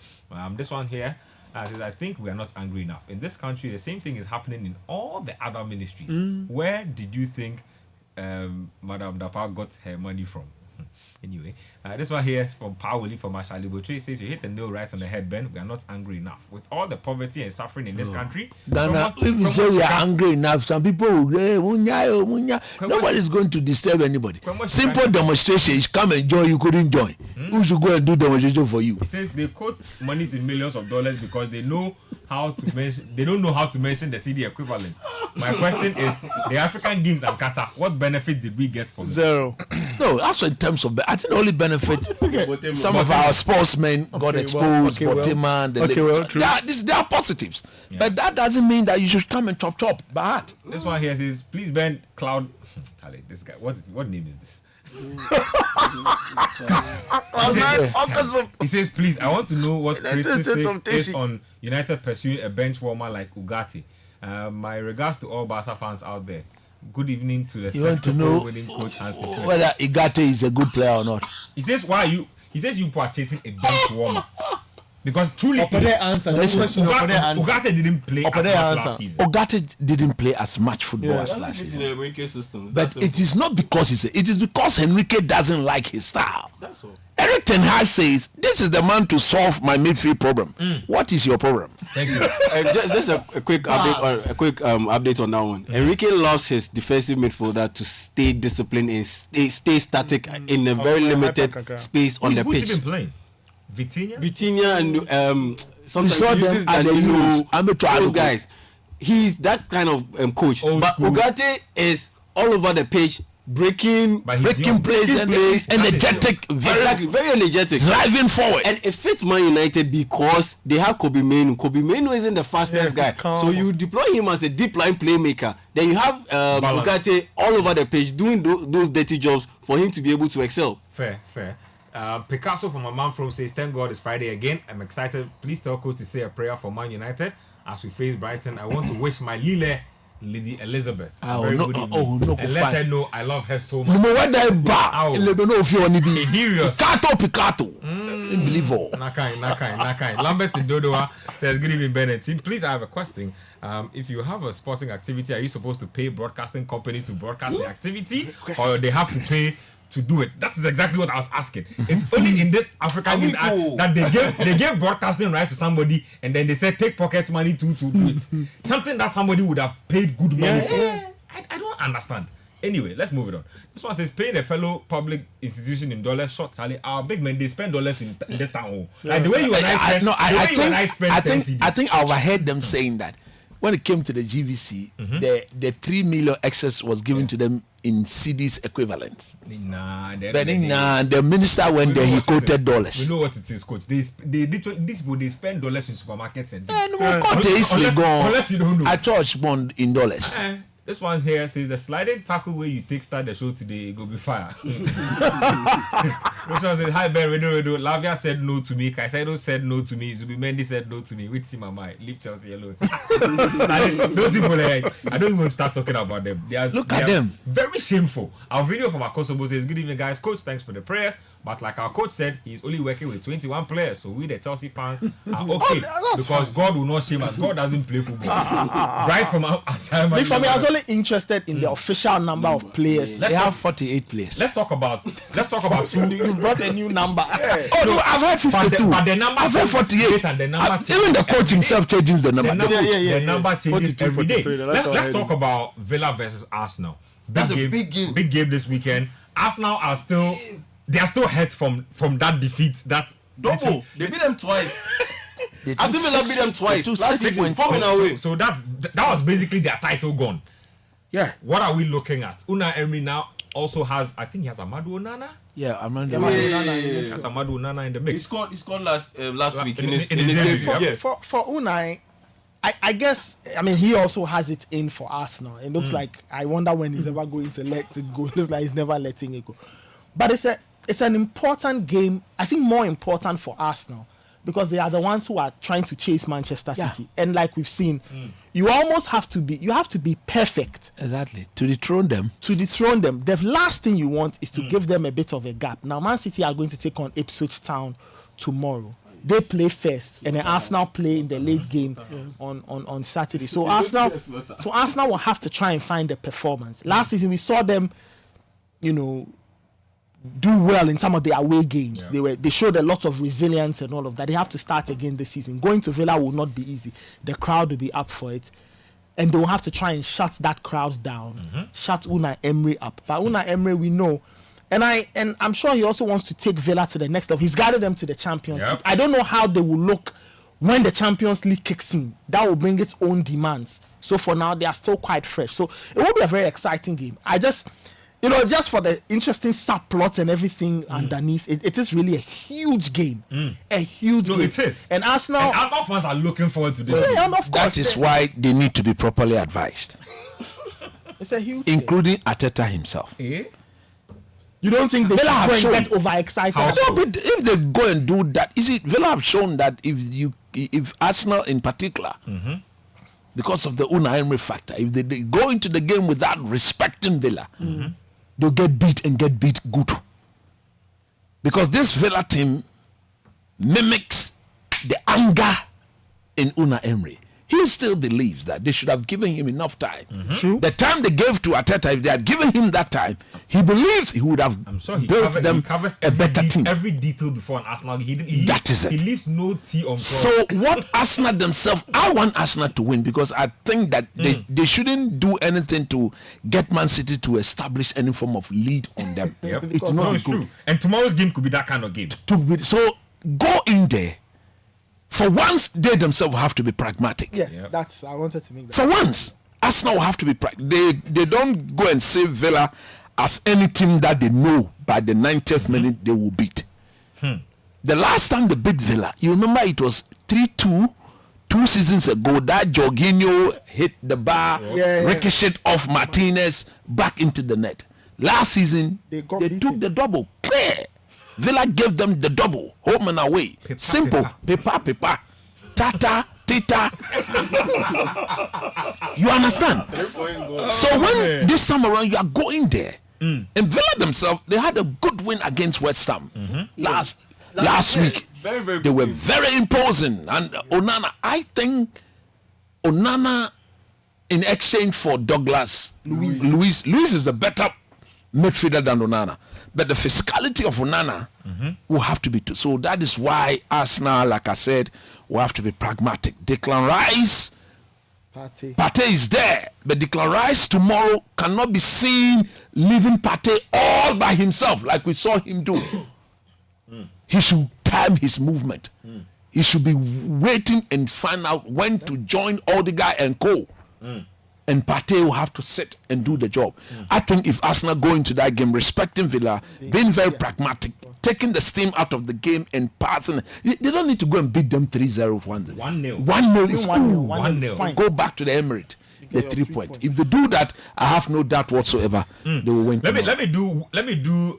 This one here says, I think we are not angry enough. In this country, the same thing is happening in all the other ministries. Where did you think Madame Dapa got her money from? Anyway, this one here is from Paoli from Ashali Botre. Says, you hit the nail right on the head, Ben. We are not angry enough. With all the poverty and suffering in this country. If you say we are angry enough, some people will nobody's going to disturb anybody. Simple demonstration. You come and join, you couldn't join. Who should go and do demonstration for you? He says they quote monies in millions of dollars because they know how to mention, they don't know how to mention the CD equivalent. My question is, the African Games and Casa, what benefit did we get from Zero. No, also in terms of, I think the only benefit, some of our sportsmen got exposed, there are positives. Yeah. But that doesn't mean that you should come and chop by heart. This one here says, please Ben Cloud. Charlie, this guy, what name is this? He says, please, I want to know what Chris's take is on United pursuing a bench warmer like Ugarte. My regards to all Barca fans out there. Good evening to the sextuple winning coach Hansi Flick. Whether Ugarte is a good player or not. He says, you are chasing a bench warmer. Because truly, Ugarte didn't play as much last season. Ugarte didn't play as much football as last season. Enrique systems. But it is not because it is because Enrique doesn't like his style. That's all. Eric Ten Hag says, this is the man to solve my midfield problem. What is your problem? Thank you. Just a quick update on that one. Enrique loves his defensive midfielder to stay disciplined and stay static in a very limited space on the pitch. Who's he been playing? Vitinha and sometimes saw them at the Euros. those guys. He's that kind of coach. But Ugarte is all over the pitch, breaking plays, energetic, very energetic, driving forward. And it fits Man United because they have Kobe Mainoo. Kobe Mainoo isn't the fastest guy, so you deploy him as a deep line playmaker. Then you have Ugarte all over the pitch doing those dirty jobs for him to be able to excel. Fair. Picasso from my man from says, thank God it's Friday again. I'm excited. Please tell coach to say a prayer for Man United as we face Brighton. I want to wish my Lily Lady Elizabeth very good evening. And let her know I love her so much. Picato. Unbelievable. Nakai. Lambert in Dodoa says, good evening, Bennett. Team, please, I have a question. If you have a sporting activity, are you supposed to pay broadcasting companies to broadcast the activity, or they have to pay to do it? That is exactly what I was asking. It's only in this African league that they gave broadcasting rights to somebody, and then they said take pocket money to do it. Something that somebody would have paid good money for. I don't understand. Anyway, let's move it on. This one says, paying a fellow public institution in dollars short, Charlie. Our big men, they spend dollars in this town. Like the way you and I spend, I think I overheard them saying that when it came to the GVC, the 3 million excess was given to them in CDs equivalent. The minister went there, he quoted dollars. We know what it is, coach. They spend dollars in supermarkets and unless you don't know. A church bond in dollars. This one here says, the sliding tackle way you start the show today, it go be fire. This one says, hi Ben, Redo. Lavia said no to me. Caicedo said no to me. Zubimendi said no to me. Which team am I? Leave Chelsea alone. Those people, I don't even start talking about them. Look at them. Very shameful. Our video from Akosobo says, good evening guys. Coach, thanks for the prayers. But like our coach said, he's only working with 21 players. So we, the Chelsea fans, are okay. Because God will not shame us. God doesn't play football. Right from outside. For me, I was only interested in the official number of players. They have 48 players. Let's talk about two. You brought a new number. I've heard 52. But the number, I've heard 48. And the number even the coach himself changes the number. The number changes 42, every day. 43. Let's talk about Villa versus Arsenal. That's a big game. Big game this weekend. Arsenal are still hurt from that defeat. They beat them twice. Aston Villa beat them twice last season. So that was basically their title gone. Yeah. What are we looking at? Unai Emery now also has, I think he has Amadou Onana. Yeah, Amadou Onana in the mix. He scored last week in his debut. For Unai, I guess, he also has it in for Arsenal. It looks like, I wonder when he's ever going to let it go. It looks like he's never letting it go. But it's an important game, I think more important for Arsenal, because they are the ones who are trying to chase Manchester City. And like we've seen, you have to be perfect. Exactly. To dethrone them. The last thing you want is to give them a bit of a gap. Now, Man City are going to take on Ipswich Town tomorrow. They play first, and then Arsenal play in the late game on Saturday. So Arsenal will have to try and find a performance. Last season we saw them, do well in some of their away games. They showed a lot of resilience and all of that. They have to start again this season. Going to Villa will not be easy. The crowd will be up for it, and they will have to try and shut that crowd down, shut Unai Emery up. But Unai Emery, we know, and I'm sure he also wants to take Villa to the next level. He's guided them to the Champions League. I don't know how they will look when the Champions League kicks in. That will bring its own demands. So for now, they are still quite fresh. So it will be a very exciting game. Just for the interesting subplots and everything underneath, it is really a huge game. A huge game. It is. And Arsenal fans are looking forward to this. Yeah, of course. That is why they need to be properly advised. It's a huge including Arteta himself. You don't think they should get overexcited? No, but if they go and do that, Villa have shown that if Arsenal in particular, because of the Unai Emery factor, if they go into the game without respecting Villa, they'll get beat and get beat good. Because this Villa team mimics the anger in Una Emery. He still believes that they should have given him enough time. True. The time they gave to Arteta, if they had given him that time, he believes he would have built them a better team. Every detail before an Arsenal. That is it. He leaves no tea on. So what Arsenal themselves, I want Arsenal to win because I think that they shouldn't do anything to get Man City to establish any form of lead on them. Yep. It's not good. True. And tomorrow's game could be that kind of game. So go in there. For once, they themselves have to be pragmatic. Yes, that's. I wanted to make that. For once, Arsenal will have to be pragmatic. They don't go and see Villa as any team that they know by the 90th minute they will beat. The last time they beat Villa, you remember it was 3-2 2 seasons ago. That Jorginho hit the bar, ricocheted off Martinez back into the net. Last season, they took the double. Clear. Villa gave them the double, home and away. Simple. Paper. Tata. You understand? So when this time around you are going there, and Villa themselves, they had a good win against West Ham last week. Very they were very imposing. And Onana, I think Onana in exchange for Douglas Luiz is a better midfielder than Onana, but the physicality of Onana will have to be too. So that is why Arsenal, like I said, will have to be pragmatic. Declan Rice, Partey is there, but Declan Rice tomorrow cannot be seen leaving Partey all by himself like we saw him do. He should time his movement. He should be waiting and find out when to join Odegaard and co. And Partey will have to sit and do the job. I think if Arsenal go into that game respecting Villa, being very pragmatic, taking the steam out of the game and passing, they don't need to go and beat them 3-0, 1-0. 1-0. Go back to the Emirates, the 3 points. If they do that, I have no doubt whatsoever they will win. Let me do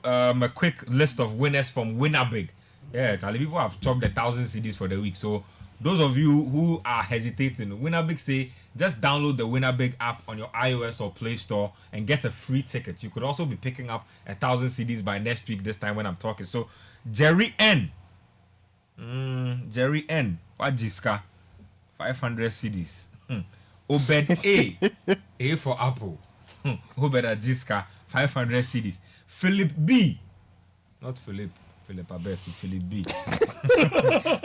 a quick list of winners from Winnabig. Yeah, Charlie, people have chopped 1,000 CDs for the week. So those of you who are hesitating, Winnabig say just download the Winnabig app on your iOS or Play Store and get a free ticket. You could also be picking up 1,000 CDs by next week, this time when I'm talking. So Jerry N. Wajiska, 500 CDs. Obed A for Apple. Obed Ajiska, 500 CDs. Philip B. Not Philip Abefi, Philip B.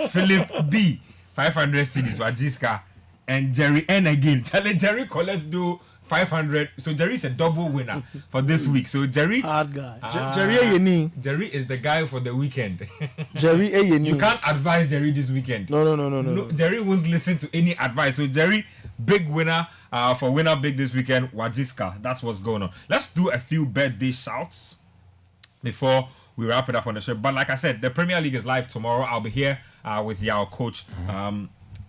Philip B. 500 CDs, Wajiska. And Jerry N again. Jerry collects do 500. So Jerry is a double winner for this week. So Jerry, hard guy. Jerry is the guy for the weekend. Jerry You can't advise Jerry this weekend. No. Jerry won't listen to any advice. So Jerry, big winner for Winner Big this weekend. Wajiska. That's what's going on. Let's do a few birthday shouts before we wrap it up on the show. But like I said, the Premier League is live tomorrow. I'll be here with Yao coach.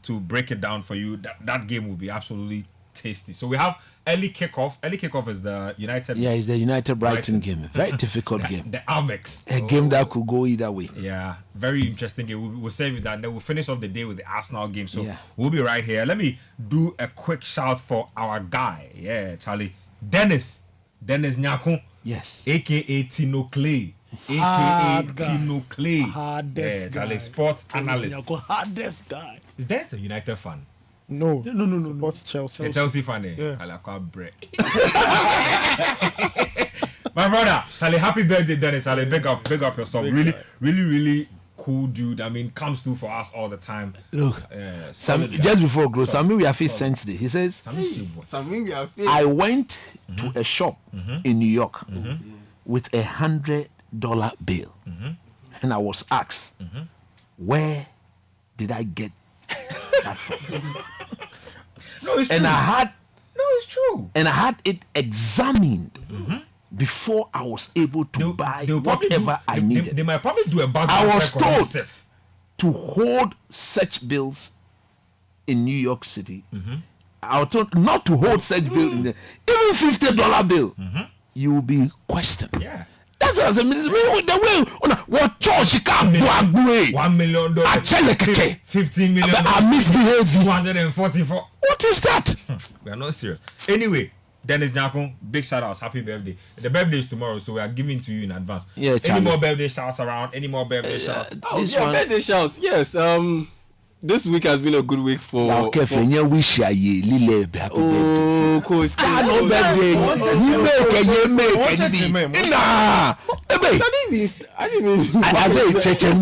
To break it down for you. That game will be absolutely tasty. So we have early kickoff. Early kickoff is the United. Yeah, it's the United Brighton game. Very difficult game. The Amex. A game that could go either way. Yeah, very interesting game. We'll save that and then we'll finish off the day with the Arsenal game. So we'll be right here. Let me do a quick shout for our guy. Yeah, Charlie. Dennis Nyakun. Yes. AKA Tino Clay. AKA Tino Clay. Charlie, sports analyst. Hardest guy. Is Dennis a United fan? No. What's Chelsea? A Chelsea fan, yeah. My brother, Charlie, happy birthday, Dennis. Charlie, big up yourself. Really cool dude. I mean, comes through for us all the time. Look, just before we go, Sami Wiafi sent this. He says, I went to a shop in New York with $100 bill, and I was asked, where did I get that from? No, it's true. It's true. And I had it examined before I was able to buy whatever I needed. They might probably do a bad I was told to hold such bills in New York City. I was told not to hold such bill in there. Even $50 bill, you will be questioned. Yeah. That's what I said. The way what church you can't $1 million. I tell you, $15 million. I misbehaved. 244. What is that? We are not serious. Anyway, Dennis Nyakun, big shout outs. Happy birthday. The birthday is tomorrow, so we are giving to you in advance. Yeah, any more birthday shouts around? Any more birthday shouts? Birthday shouts. Yes. this week has been a good week for. Okay, Fenya wish ya ye lile happy birthday. Oh, cool. No birthday. You make. Nah. I didn't even. I say chechem.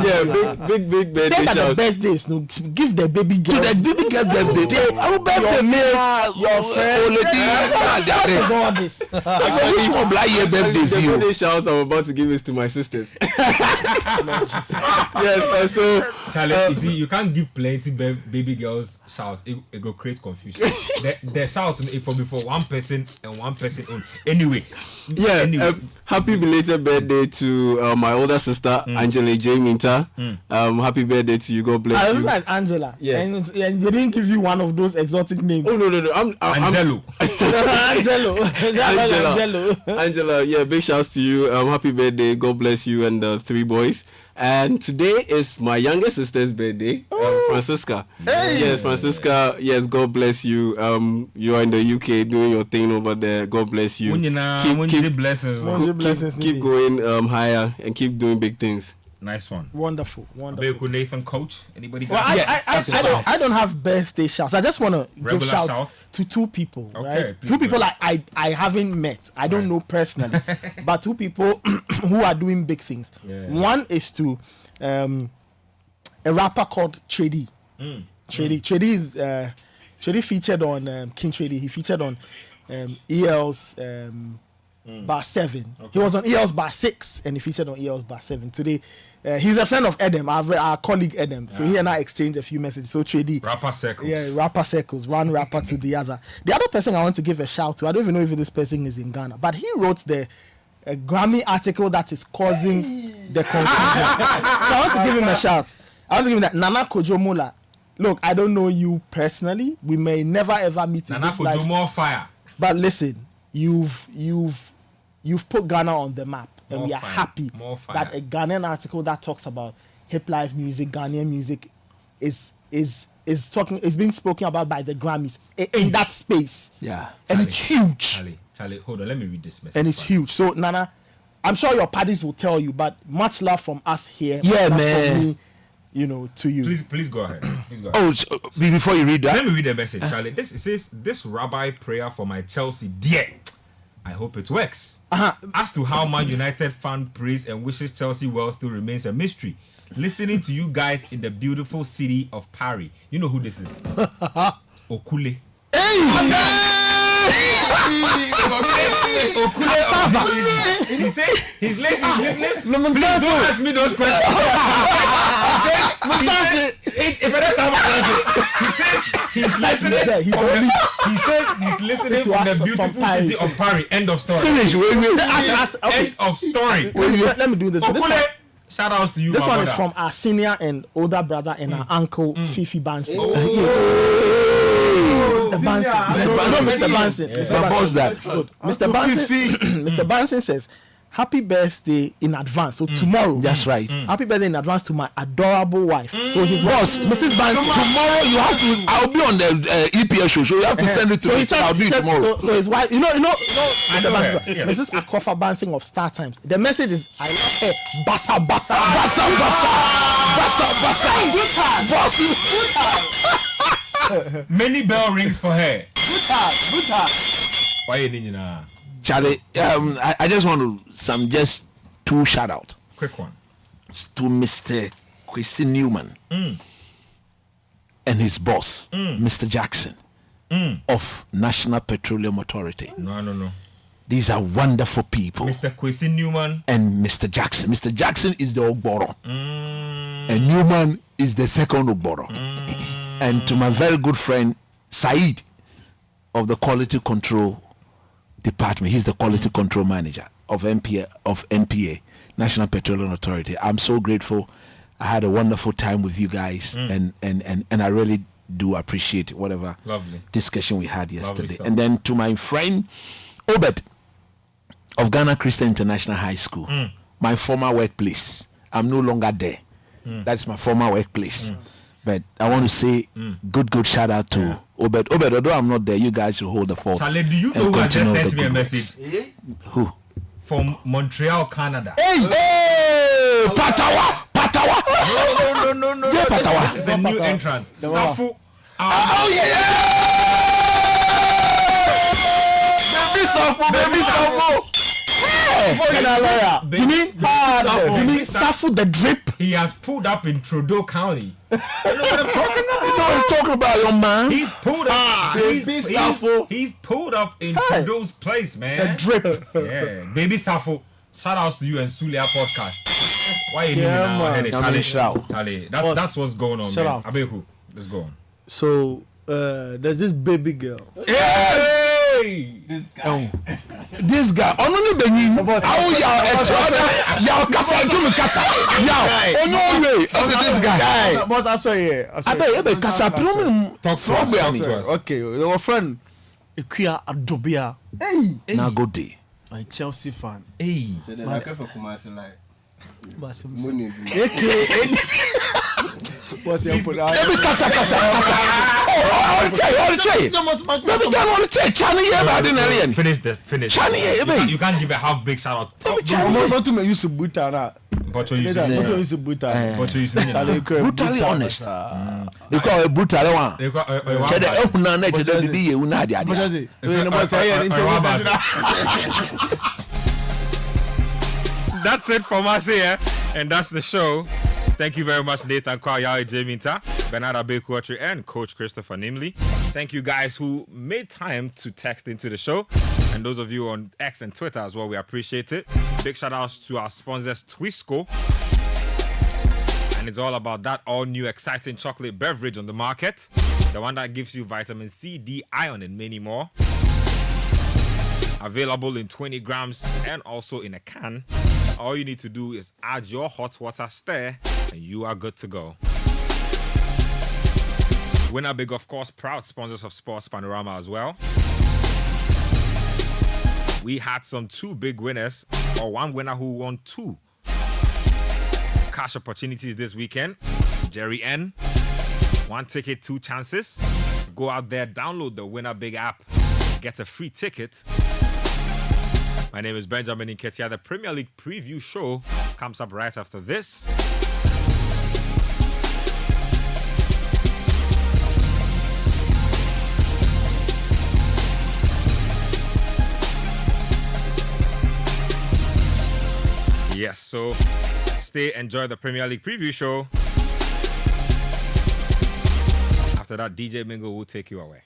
Yeah, big birthday Take shouts. the birthdays. No, give the baby girl. To the baby girl's birthday. Our birthday, your friend. What is all this? Which one blind your birthday The for you? birthday shouts I'm about to give is to my sisters. Yes, so Charlie, you see, you can't give plenty baby girls shouts. It go create confusion. the shout is for one person and one person only. Anyway. Happy belated birthday to my older sister Angela J. Minta. Happy birthday to you. God bless I you. was like Angela. Yes. And they didn't give you one of those exotic names. Oh no! I'm Angelo. Angela, yeah, big shouts to you. Happy birthday. God bless you and the 3 boys. And today is my younger sister's birthday, Francisca. Hey. Yes, Francisca. Yes, God bless you. You are in the UK doing your thing over there. God bless you. Keep blessings. Keep going higher and keep doing big things. Nice one. Wonderful. Nathan, coach. Anybody? Well, I don't have birthday shouts. I just want to give Regular shouts shouts? to 2 people, Okay, right? please 2 people go. I haven't met. I don't know personally, but 2 people who are doing big things. Yeah. One is to a rapper called Trady. Trady is Trady featured on King Trady. He featured on EL's Bar 7. Okay. He was on EL's Bar 6 and he featured on EL's Bar 7. Today, he's a friend of Edem, our colleague Edem. So he and I exchanged a few messages. So Trady. Rapper circles. Yeah, rapper circles. One rapper to the other. The other person I want to give a shout to, I don't even know if this person is in Ghana, but he wrote the Grammy article that is causing the confusion. So I want to give him a shout. I want to give him that. Nana Kojomola. Look, I don't know you personally. We may never ever meet in Nana this life. Kojomo fire. But listen, you've put Ghana on the map, and we are happy that a Ghanaian article that talks about hip life music, Ghanaian music, is being spoken about by the Grammys in that space. Yeah, and it's huge. Charlie, hold on, let me read this message. And it's huge. So Nana, I'm sure your parties will tell you, but much love from us here. Yeah, much man. From me, to you. Please go ahead. Oh, so, before you read that, let me read the message, Charlie. It says, "This rabbi prayer for my Chelsea dear. I hope it works." As to how Man United fan prays and wishes Chelsea well still remains a mystery. Listening to you guys in the beautiful city of Paris. You know who this is? Okule. He said he's listening. Please don't ask me those questions. If I don't tell he says he's listening. He says he's listening from the beautiful city of Paris. End of story. finish. End of story. Let me do this. Okule, shout outs to you. This my one brother. is from our senior and older brother and our uncle Fifi Bansi. Mr. Bansi. Mr. Bansi says, "Happy birthday in advance." So tomorrow, That's right. Happy birthday in advance to my adorable wife. So his boss, Mrs. Bansi. Tomorrow you have to. I'll be on the EPL show, so you have to send it to me. I'll do it tomorrow. So his wife, Mr. know her, Bansi, yes. Mrs. Akofa Bansing of Star Times. The message is, I love her. Basa. Many bell rings for her. Good heart. Why you need na? Charlie, I just want to just 2 shout out Quick one. to Mr. Kwesi Newman and his boss, Mr. Jackson of National Petroleum Authority. No. These are wonderful people. Mr. Kwesi Newman And Mr. Jackson. Mr. Jackson is the Ogboro. And Newman is the second Ogboro. And to my very good friend, Said of the Quality Control Department. He's the Quality Control Manager of NPA, National Petroleum Authority. I'm so grateful. I had a wonderful time with you guys. And I really do appreciate whatever Lovely. discussion we had yesterday. stuff. And then to my friend, Obed of Ghana Christian International High School, my former workplace. I'm no longer there. That's my former workplace. But I want to say good shout out to Obed. Obed, although I'm not there, you guys should hold the fort. Charlie, do you know who has just sent me a message? Who? From Montreal, Canada. Hey! Patawa! No. Jay Patawa. This is a new entrant. Safu. Oh yeah. Baby Safu. You mean Safu the drip? He has pulled up in Trudeau County. You know what I'm talking about? You know what I'm talking about, young man? He's pulled up. He's pulled up in Trudeau's place, man. The drip. Yeah, baby Safu. Shout outs to you and Sulia podcast. Why you leaving now? Hey, Charlie, that's what's going on, man. Abeku, let's go on. So there's this baby girl. Hey! This guy, only Benny. How y'all kasa, do me kasa. Y'all, no way. This guy. Boss, I saw here. I bet you kasa. Talk to us. Okay, your friend, Ikuya Adobia. Hey. Now go day. My Chelsea fan. Hey. What's your foot? Let me kasa. Oh, Finish. You can't give a half big shout out. I'm to use a buta. But you use a buta. brutally honest. You call a brutally one. That's it from us here, and that's the show. Thank you very much, Nathan Kwayao, Jaminta, Bernard Abekwatri, and Coach Christopher Nimley. Thank you guys who made time to text into the show. And those of you on X and Twitter as well, we appreciate it. Big shout outs to our sponsors, Twisco. And it's all about that all-new exciting chocolate beverage on the market. The one that gives you vitamin C, D, iron, and many more. Available in 20 grams and also in a can. All you need to do is add your hot water, stir, and you are good to go. Winner Big, of course, proud sponsors of Sports Panorama as well. We had two big winners, or one winner who won 2 cash opportunities this weekend. Jerry N. 1 ticket, 2 chances. Go out there, download the Winner Big app, get a free ticket. My name is Benjamin Nketiah. The Premier League preview show comes up right after this. Yes, so enjoy the Premier League preview show. After that, DJ Mingo will take you away.